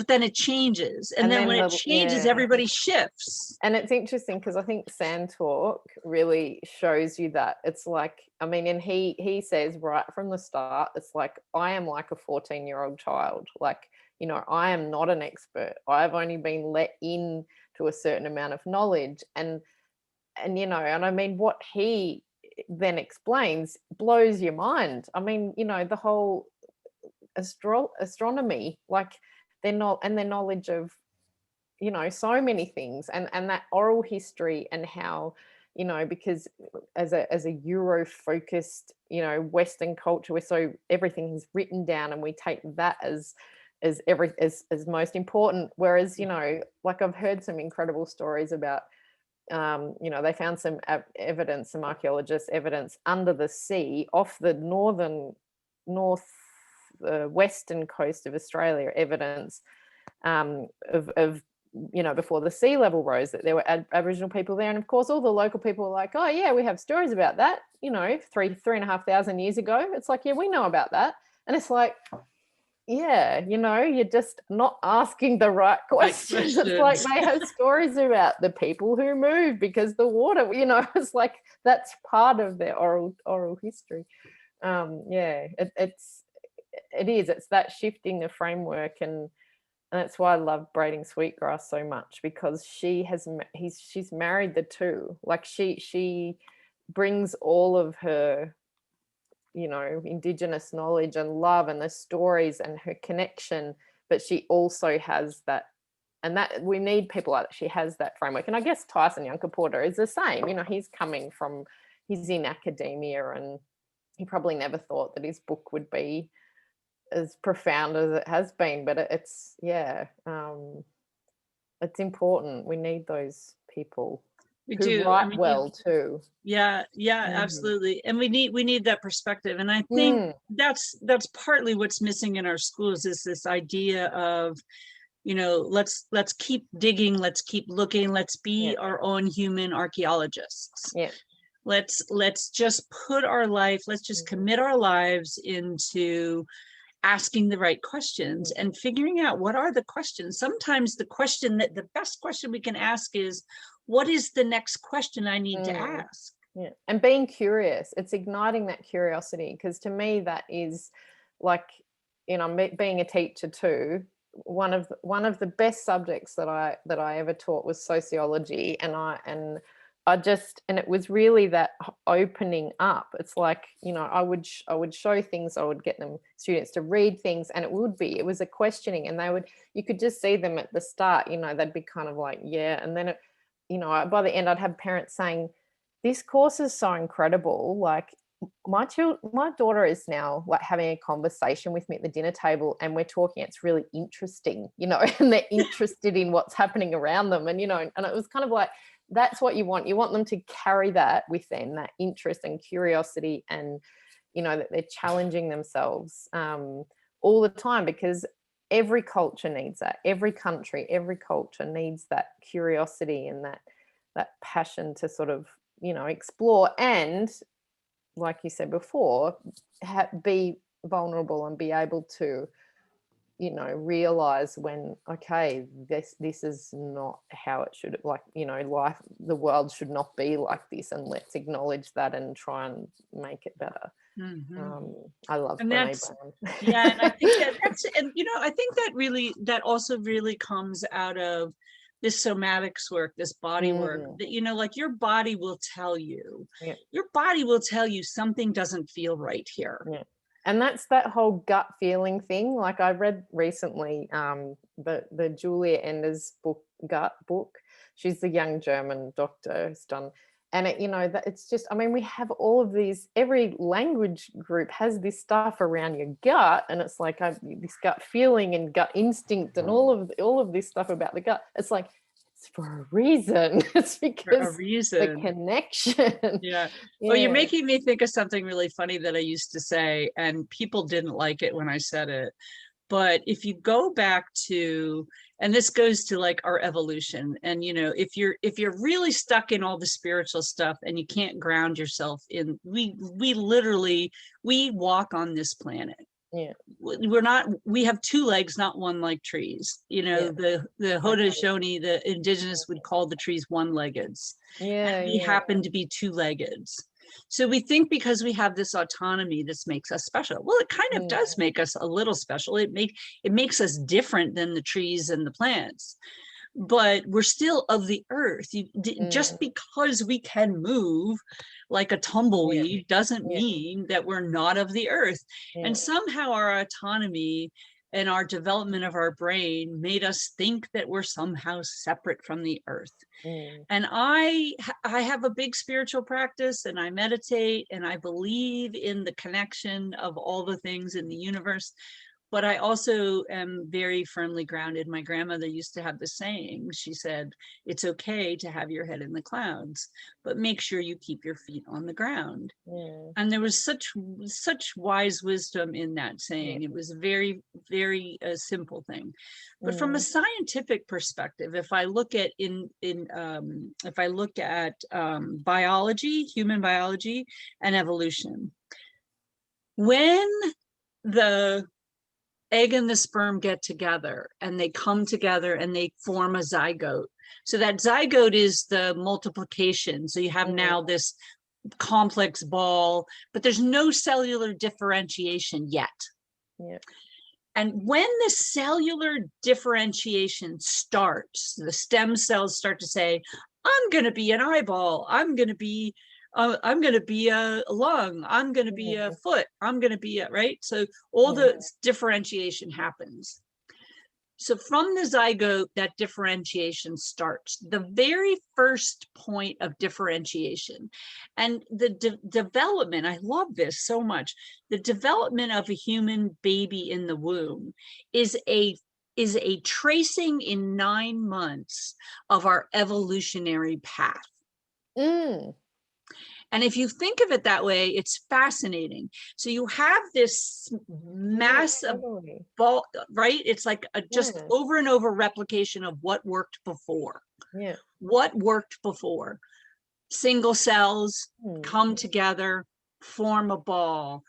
then it changes. And then when it changes, everybody shifts. And it's interesting because I think Sand Talk really shows you that. It's like, I mean, and he says right from the start, it's like, I am like a 14-year-old child. Like, I am not an expert. I've only been let in to a certain amount of knowledge. And I mean, what he then explains blows your mind. I mean, the whole astronomy, like their knowledge of, so many things, and that oral history, and how, because as a Euro focused, Western culture, everything is written down, and we take that as most important. Whereas, like I've heard some incredible stories about, they found some evidence, some archaeologists' evidence under the sea off the western coast of Australia, evidence of you know, before the sea level rose, that there were Aboriginal people there. And of course, all the local people were like, oh yeah, we have stories about that, you know, 3,500 years ago. It's like, yeah, we know about that. And it's like, yeah, you know, you're just not asking the right questions. It's like they have stories about the people who moved because the water, you know, it's like that's part of their oral history. Yeah, it's that shifting the framework, and that's why I love Braiding Sweetgrass so much, because she's married the two. Like she brings all of her, you know, Indigenous knowledge and love and the stories and her connection, but she also has that, and that we need people like that. She has that framework. And I guess Tyson Yunkaporta is the same. You know, he's in academia, and he probably never thought that his book would be as profound as it has been, but it's important. We need those people who write well too. Yeah, absolutely. And we need that perspective. And I think that's partly what's missing in our schools, is this idea of, you know, let's keep digging, let's keep looking, let's be our own human archaeologists. Yeah. Let's just put our life, let's just commit our lives into asking the right questions and figuring out what are the questions. Sometimes the best question we can ask is, what is the next question I need to ask? Yeah. And being curious, it's igniting that curiosity, because to me that is like, you know, being a teacher too, one of the best subjects that I ever taught was sociology, and it was really that opening up. It's like, you know, I would show things, I would get students to read things, and it was a questioning, and you could just see them at the start, you know, they'd be kind of like, yeah, and then you know, by the end I'd have parents saying, this course is so incredible, like my daughter is now like having a conversation with me at the dinner table, and we're talking, it's really interesting, you know, and they're interested in what's happening around them, and you know, and it was kind of like, that's what you want them to carry that with them, that interest and curiosity, and you know, that they're challenging themselves all the time, because every culture needs that, every country, every culture needs that curiosity and that passion to sort of, you know, explore, and like you said before, be vulnerable and be able to, you know, realize when, okay, this is not how it should, like, you know, the world should not be like this, and let's acknowledge that and try and make it better. I love Brene Brown. Yeah, and I think that's, and you know, I think that also really comes out of this somatics work, this body work, that, you know, like your body will tell you, something doesn't feel right here. Yeah. And that's that whole gut feeling thing. Like I read recently the Julia Ender's gut book. She's the young German doctor who's done, and it, you know, that it's just, I mean, we have all of these, every language group has this stuff around your gut, and it's like this gut feeling and gut instinct and all of this stuff about the gut. It's like, it's for a reason. It's because the connection. Yeah. Well, you're making me think of something really funny that I used to say, and people didn't like it when I said it. But if you go back to, and this goes to like our evolution, and you know, if you're really stuck in all the spiritual stuff and you can't ground yourself in, we walk on this planet. Yeah, we have two legs, not one, like trees, you know. The Haudenosaunee, the indigenous, would call the trees one-leggeds. And we happen to be two-legged. So we think because we have this autonomy, this makes us special. Well, it kind of does make us a little special. It makes us different than the trees and the plants, but we're still of the earth. Just because we can move like a tumbleweed doesn't mean that we're not of the earth. And somehow our autonomy and our development of our brain made us think that we're somehow separate from the earth. And I have a big spiritual practice, and I meditate, and I believe in the connection of all the things in the universe. but I also am very firmly grounded. My grandmother used to have the saying, she said, it's okay to have your head in the clouds, but make sure you keep your feet on the ground. And there was such wise wisdom in that saying. It was a very, very simple thing. But from a scientific perspective, if I look at biology, human biology, and evolution, when the egg and the sperm get together and they come together and they form a zygote. So that zygote is the multiplication. So you have now this complex ball, but there's no cellular differentiation yet. And when the cellular differentiation starts, the stem cells start to say, I'm going to be an eyeball, I'm going to be a lung, I'm going to be a foot, I'm going to be a, right? So all the differentiation happens. So from the zygote, that differentiation starts. The very first point of differentiation, and the development, I love this so much, the development of a human baby in the womb is a tracing in 9 months of our evolutionary path. And if you think of it that way, it's fascinating. So you have this massive ball, right? It's like a just over and over replication of what worked before. What worked before? Single cells come together, form a ball.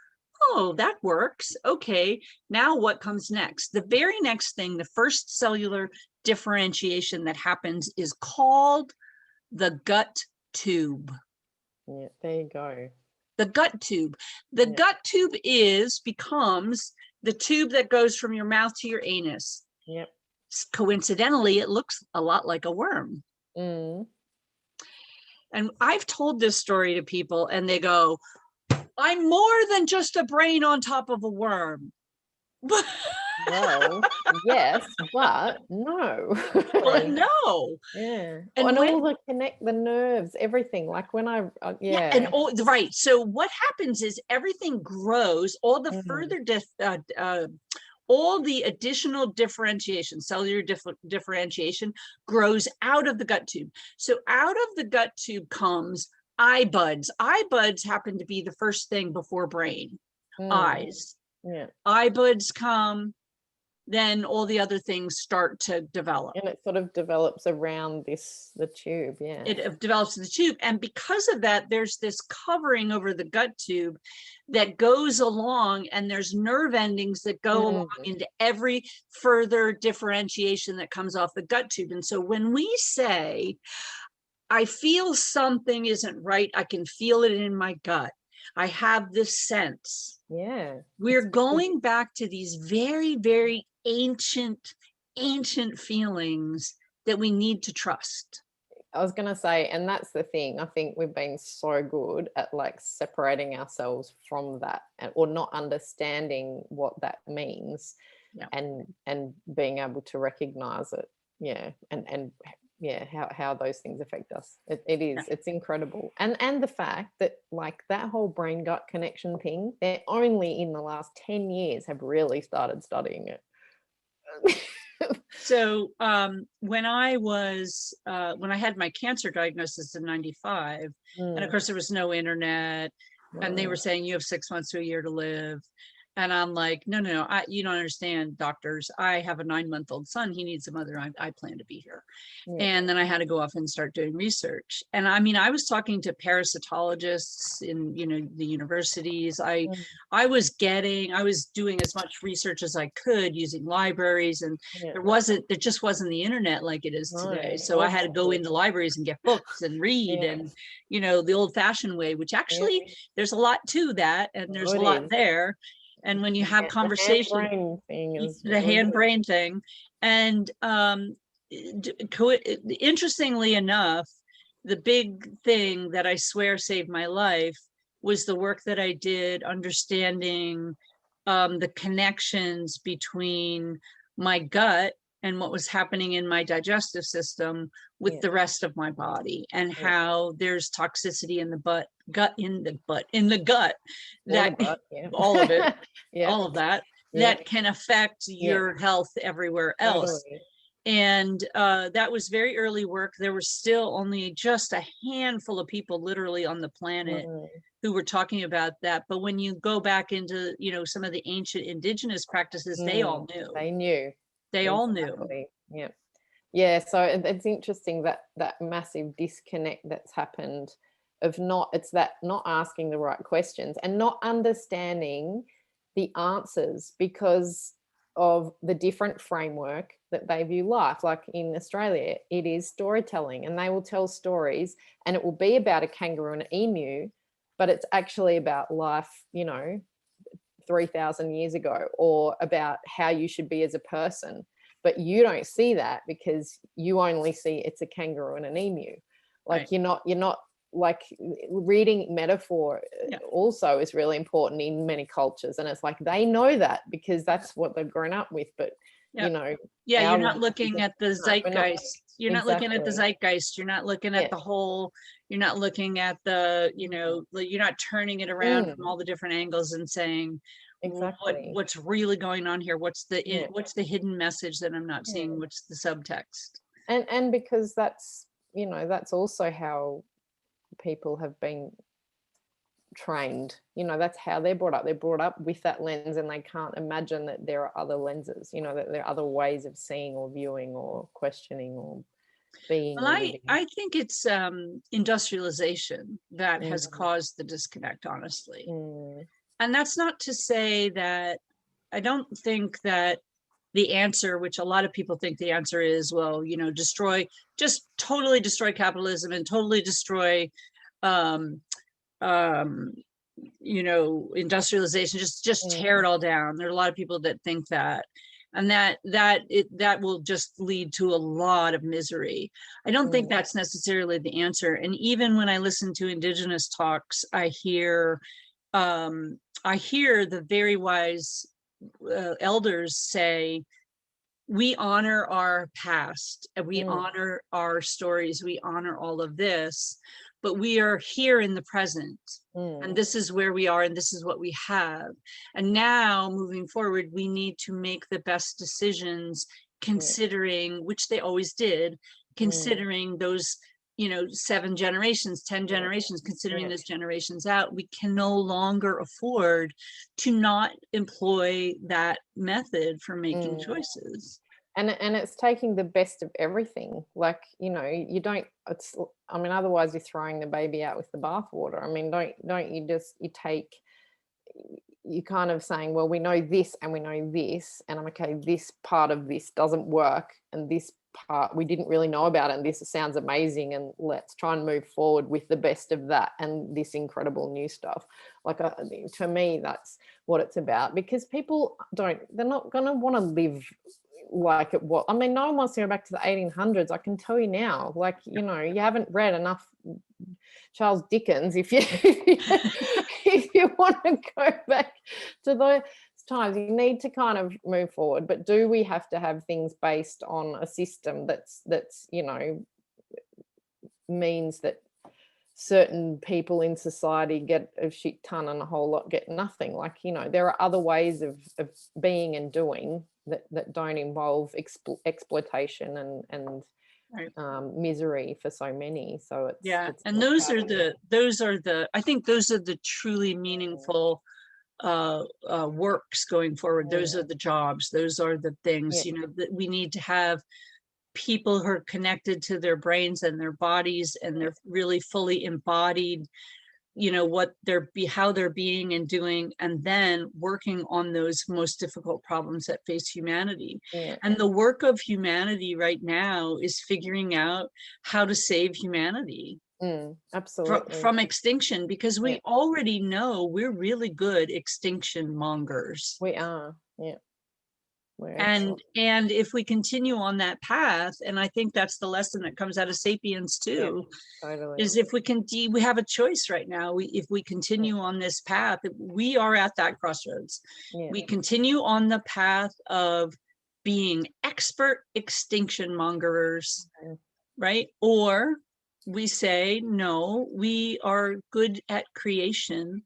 Oh, that works. Okay, now what comes next? The very next thing, the first cellular differentiation that happens is called the gut tube. There you go. The gut tube. The gut tube becomes the tube that goes from your mouth to your anus. Coincidentally, it looks a lot like a worm. And I've told this story to people and they go, I'm more than just a brain on top of a worm. Well, yes, but no. But no. And all the nerves, everything. Like when and all right. So what happens is everything grows. All the further all the additional differentiation, cellular differentiation, grows out of the gut tube. So out of the gut tube comes eye buds. Eye buds happen to be the first thing before brain. Eyes. Eye buds come, then all the other things start to develop. And it sort of develops around the tube, It develops the tube. And because of that, there's this covering over the gut tube that goes along, and there's nerve endings that go along into every further differentiation that comes off the gut tube. And so when we say, I feel something isn't right, I can feel it in my gut, I have this sense. We're going back to these very, very ancient feelings that we need to trust. I was going to say, and that's the thing, I think we've been so good at like separating ourselves from that, or not understanding what that means, and being able to recognize it, and how those things affect us. It's incredible. And the fact that like that whole brain gut connection thing, they're only in the last 10 years have really started studying it. So when I had my cancer diagnosis in 95, and of course there was no internet, and they were saying you have 6 months to a year to live. And I'm like, no, you don't understand, doctors. I have a 9-month-old son. He needs a mother. I plan to be here. And then I had to go off and start doing research. And I mean, I was talking to parasitologists in, the universities. I was doing as much research as I could using libraries, and there just wasn't the internet like it is today. So I had to go into libraries and get books and read, and, the old fashioned way, which actually there's a lot to that. And there's a lot there. And when you have conversation, the hand-brain thing. And interestingly enough, the big thing that I swear saved my life was the work that I did understanding the connections between my gut and what was happening in my digestive system with the rest of my body, and how there's toxicity in the gut, all of it, all of that, that can affect your health everywhere else. Totally. And that was very early work. There were still only just a handful of people literally on the planet who were talking about that. But when you go back into, you know, some of the ancient indigenous practices, they all knew. They knew. They all knew. Yeah. Yeah. So it's interesting that that massive disconnect that's happened of not asking the right questions and not understanding the answers because of the different framework that they view life. Like in Australia, it is storytelling, and they will tell stories and it will be about a kangaroo and an emu, but it's actually about life, you know, 3,000 years ago, or about how you should be as a person. But you don't see that because you only see it's a kangaroo and an emu. Like you're not like reading metaphor also is really important in many cultures, and it's like they know that because that's what they've grown up with. But you know, you're not looking at the zeitgeist. You're not looking at the zeitgeist. You're not looking at the whole. You're not looking at the, you know, you're not turning it around from all the different angles and saying what's really going on here. What's the hidden message that I'm not seeing? What's the subtext? And because that's, you know, that's also how people have been trained, you know, that's how they're brought up with that lens, and they can't imagine that there are other lenses, you know, that there are other ways of seeing or viewing or questioning or being. Well, I think it's industrialization that has caused the disconnect, honestly. And that's not to say that I don't think that the answer, which a lot of people think the answer is, well, you know, just totally destroy capitalism and totally destroy you know, industrialization, just tear it all down. There are a lot of people that think that, and that will just lead to a lot of misery. I don't think that's necessarily the answer. And even when I listen to indigenous talks, I hear the very wise elders say, we honor our past, and we honor our stories, we honor all of this, but we are here in the present, and this is where we are, and this is what we have. And now moving forward, we need to make the best decisions, considering, which they always did, considering those, you know, 7 generations, 10 generations, considering those generations out. We can no longer afford to not employ that method for making choices. And it's taking the best of everything. Like, you know, you don't, it's, I mean, otherwise you're throwing the baby out with the bathwater. I mean, don't you kind of saying, well, we know this and we know this, and I'm okay, this part of this doesn't work, and this part we didn't really know about it, and this sounds amazing, and let's try and move forward with the best of that and this incredible new stuff. Like to me, that's what it's about, because people they're not going to want to live like it was. I mean, no one wants to go back to the 1800s. I can tell you now. Like, you know, you haven't read enough Charles Dickens if you want to go back to those times. You need to kind of move forward. But do we have to have things based on a system that's you know, means that certain people in society get a shit ton and a whole lot get nothing? Like, you know, there are other ways of being and doing that don't involve exploitation and misery for so many. So it's and those are the I think those are the truly meaningful works going forward. Those are the jobs, those are the things, you know, that we need to have people who are connected to their brains and their bodies, and they're really fully embodied, you know, how they're being and doing, and then working on those most difficult problems that face humanity. And the work of humanity right now is figuring out how to save humanity absolutely from extinction, because we already know we're really good extinction mongers. We are. And if we continue on that path, and I think that's the lesson that comes out of Sapiens too, totally. is if we have a choice right now. If we continue on this path, we are at that crossroads. We continue on the path of being expert extinction mongerers, right? Or we say, no, we are good at creation,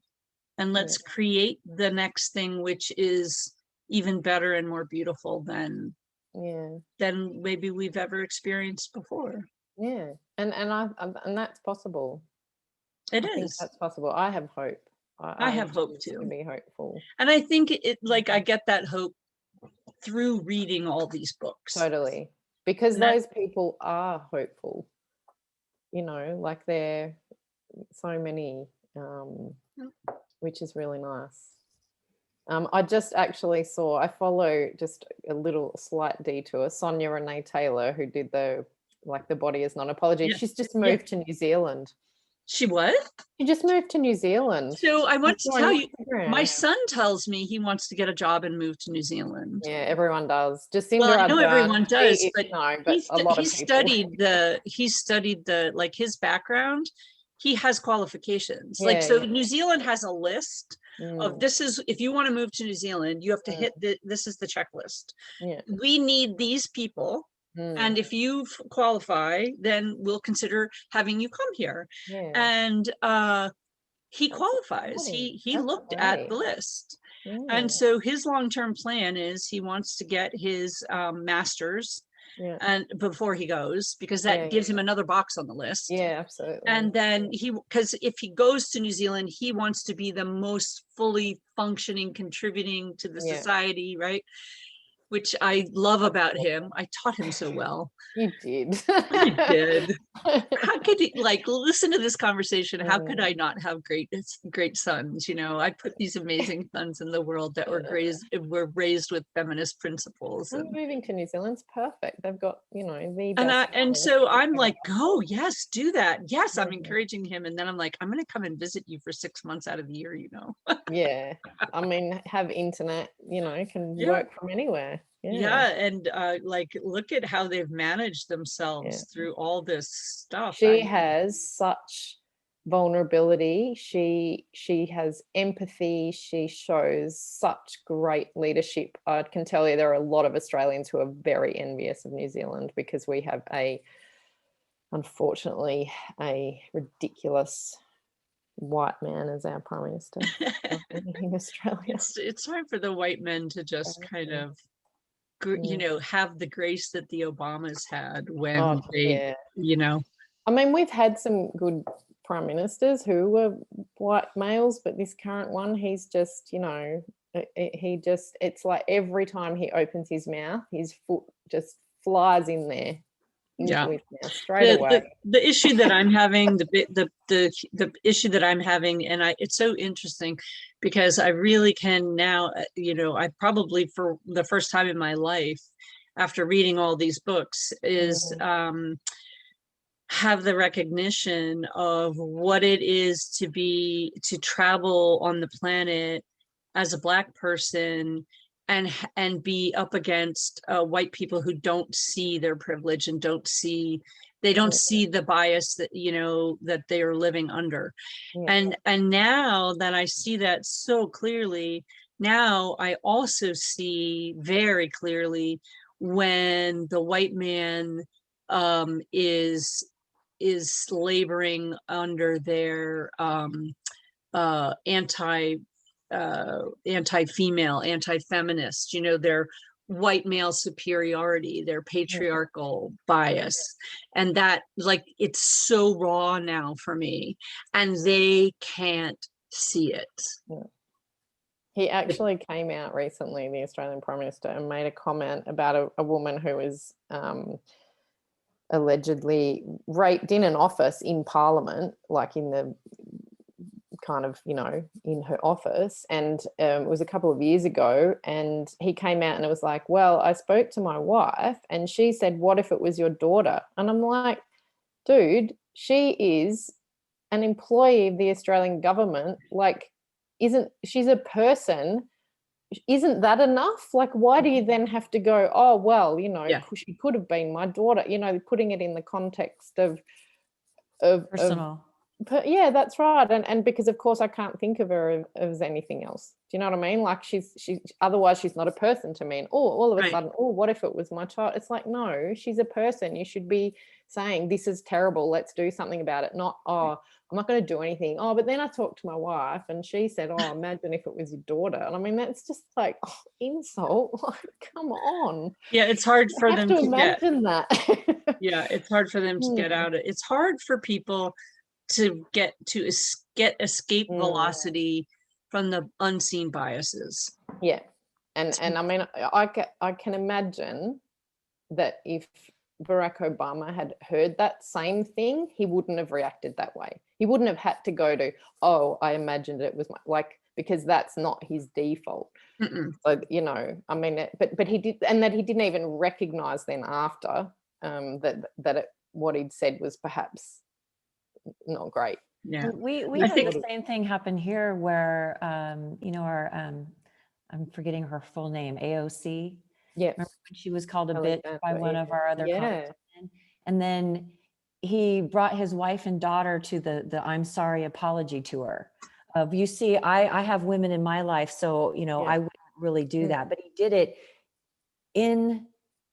and let's create the next thing, which is even better and more beautiful than Yeah. than maybe we've ever experienced before. Yeah. And that's possible. I think is. that's possible. I have hope. I have hope choose too. To be hopeful. And I think I get that hope through reading all these books. Totally. Because those people are hopeful. Like there so many, which is really nice. I just actually I follow just a little slight detour, Sonia Renee Taylor, who did the Body Is Not Apology. Yeah. She's just moved to New Zealand. She what? She just moved to New Zealand. So I want to tell you, my son tells me he wants to get a job and move to New Zealand. Yeah, everyone does. Jacinda Well, I know everyone does, but a lot of people. He studied the his background. He has qualifications. So New Zealand has a list of this is, if you want to move to New Zealand, you have to hit this is the checklist. Yeah. We need these people. And if you qualify, then we'll consider having you come here. Yeah. And he qualifies. He looked at the list. Yeah. And so his long-term plan is he wants to get his master's and before he goes, because that gives him another box on the list. Yeah, absolutely. And then because if he goes to New Zealand, he wants to be the most fully functioning, contributing to the society, right? Which I love about him. I taught him so well. You did. I did. How could you listen to this conversation? How could I not have great sons? I put these amazing sons in the world that were raised with feminist principles. And moving to New Zealand's perfect. They've got, the best. And so I'm like, go, yes, do that. Yes, I'm encouraging him. And then I'm like, I'm going to come and visit you for 6 months out of the year, Yeah. I mean, have internet, can work from anywhere. Yeah. And look at how they've managed themselves through all this stuff. She has such vulnerability. She has empathy. She shows such great leadership. I can tell you there are a lot of Australians who are very envious of New Zealand because we have unfortunately, a ridiculous white man as our prime minister in Australia. It's time for the white men to just kind of have the grace that the Obamas had when they I mean, we've had some good prime ministers who were white males, but this current one, he's just it's like every time he opens his mouth, his foot just flies in there. Straight away. The issue that I'm having, the issue that I'm having, and it's so interesting because I really can now, I probably for the first time in my life, after reading all these books, is have the recognition of what it is to travel on the planet as a Black person and be up against white people who don't see their privilege and don't see the bias that that they are living under. And now that I see that so clearly, now I also see very clearly when the white man is laboring under their anti-female, anti-feminist, their white male superiority, their patriarchal bias. And that it's so raw now for me, and they can't see it. He actually came out recently, the Australian Prime Minister, and made a comment about a woman who was allegedly raped in an office in Parliament, in the kind of, in her office. And it was a couple of years ago, and he came out and it was like, well, I spoke to my wife and she said, what if it was your daughter? And I'm like, dude, she is an employee of the Australian government. She's a person. Isn't that enough? Why do you then have to go, oh, well, she could have been my daughter, putting it in the context of personal. But yeah, that's right. And because of course I can't think of her as anything else. Do you know what I mean? Like she otherwise she's not a person to me. And all of a sudden, what if it was my child? It's like, no, she's a person. You should be saying, this is terrible, let's do something about it. Not, oh, I'm not going to do anything. Oh, but then I talked to my wife and she said, oh, imagine if it was your daughter. And I mean, that's just like, insult. Like, come on. Yeah, it's hard for them to imagine that. Yeah, it's hard for them to get out of it. It's hard for people to get escape velocity from the unseen biases. Yeah. And I mean, I can imagine that if Barack Obama had heard that same thing, he wouldn't have reacted that way. He wouldn't have had to go to, oh, I imagined it was because that's not his default. So, you know, I mean, but he did, and that he didn't even recognize then after what he'd said was perhaps not great. Yeah, we had the same thing happen here where you know, our I'm forgetting her full name, AOC. Yeah, remember when she was called a bitch by one of our other congressmen? And then he brought his wife and daughter to the I'm sorry apology tour of, you see, I have women in my life, so you know, I wouldn't really do that, but he did it in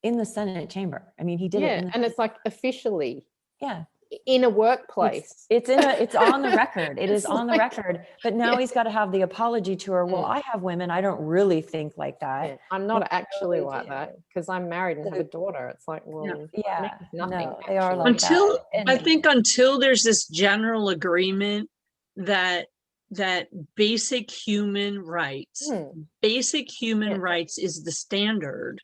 the Senate chamber. I mean, he did it and it's like officially in a workplace. It's on the record. It is on the record, but now he's got to have the apology tour. Well, I have women, I don't really think like that. I'm not actually like that because I'm married and have a daughter. It's like, well, nothing. No, they are like that. I think until there's this general agreement that basic human rights is the standard,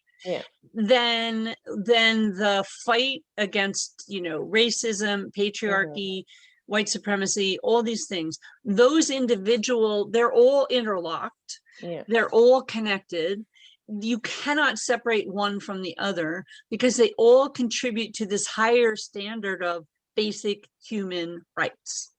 then the fight against, you know, racism, patriarchy, white supremacy, all these things, those they're all interlocked, they're all connected. You cannot separate one from the other because they all contribute to this higher standard of basic human rights.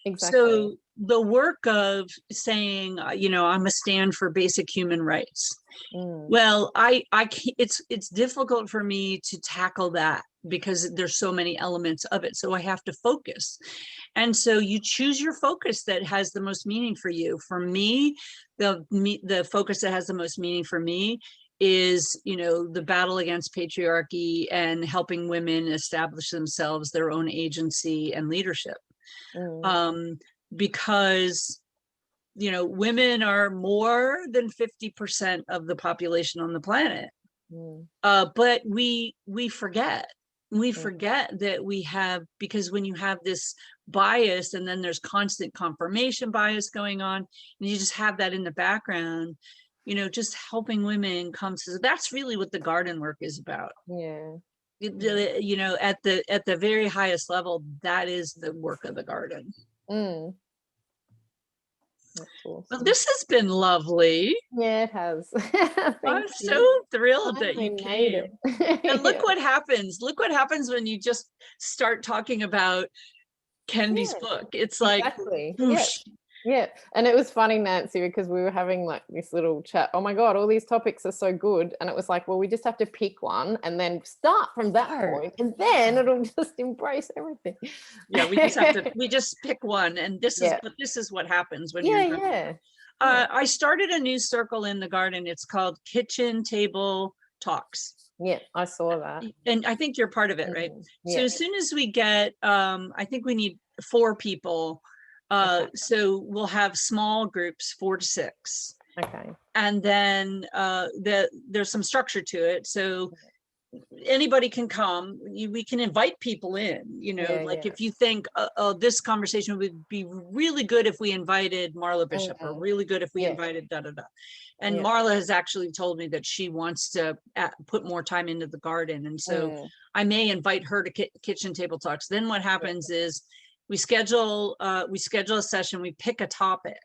Exactly. So the work of saying, you know, I'm a stand for basic human rights. Well, I can't, it's difficult for me to tackle that because there's so many elements of it. So I have to focus. And so you choose your focus that has the most meaning for you. For me, the focus that has the most meaning for me is, you know, the battle against patriarchy and helping women establish themselves, their own agency and leadership. Because, you know, women are more than 50% of the population on the planet. But we forget that we have, because when you have this bias and then there's constant confirmation bias going on, and you just have that in the background, you know, just helping women come to, that's really what the garden work is about. You know, at the very highest level, that is the work of the garden. Awesome. Well, this has been lovely. Yeah, it has. I'm so thrilled that you came. And look what happens. Look what happens when you just start talking about Kendi's book. It's like, Yeah. And it was funny, Nancy, because we were having like this little chat. Oh my God, all these topics are so good. And it was like, well, we just have to pick one and then start from that point, and then it'll just embrace everything. Yeah, we just pick one, and this is what happens when you're I started a new circle in the garden. It's called Kitchen Table Talks. Yeah, I saw that. And I think you're part of it, right? So as soon as we get, I think we need 4 people. So we'll have small groups, 4 to 6. Okay. And then there's some structure to it. So anybody can come. We can invite people in, you know, if you think, this conversation would be really good if we invited Marla Bishop, or really good if we invited da-da-da. And Marla has actually told me that she wants to put more time into the garden. And so I may invite her to Kitchen Table Talks. Then what happens is, we schedule a session, we pick a topic.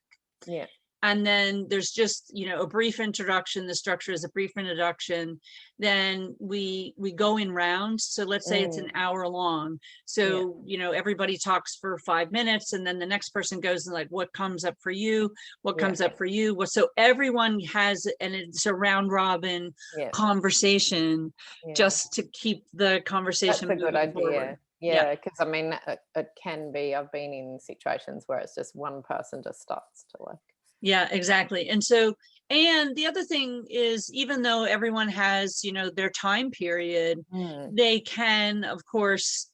And then there's just, you know, a brief introduction. The structure is a brief introduction. Then we go in rounds. So let's say it's an hour long. So, you know, everybody talks for 5 minutes, and then the next person goes and like, what comes up for you? What comes up for you? Well, so everyone has, and it's a round robin conversation just to keep the conversation. That's a good idea. Forward. Yeah, because I mean, it can be, I've been in situations where it's just one person just starts to like. Yeah, exactly. And so, and the other thing is, even though everyone has, you know, their time period, they can, of course,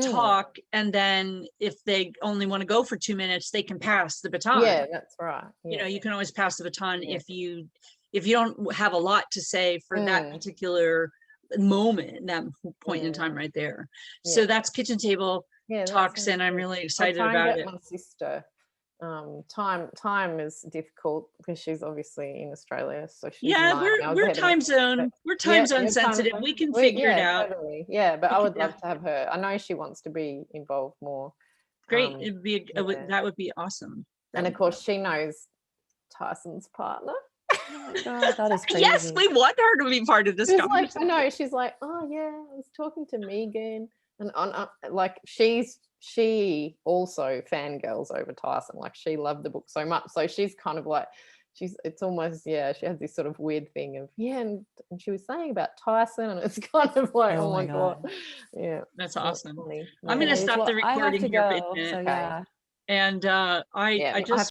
talk. And then if they only want to go for 2 minutes, they can pass the baton. Yeah, that's right. Yeah. You know, you can always pass the baton if you don't have a lot to say for that particular moment, that point in time right there. So that's Kitchen Table Talks, and I'm really excited about it. My sister. Time is difficult because she's obviously in Australia, so she's we're time zone sensitive. We can figure it out. Totally. Yeah, but I would love to have her. I know she wants to be involved more. Great. It'd be that would be awesome. And of course she knows Tyson's partner. Oh my God, that is crazy. Yes, we want her to be part of this conversation. I know, she's like, oh yeah, I was talking to Megan, and like she also fangirls over Tyson. Like she loved the book so much, so she's kind of like, it's almost, she has this sort of weird thing of and she was saying about Tyson, and it's kind of like, oh my God. Yeah, that's awesome. I'm gonna stop the recording here. So, yeah. And I just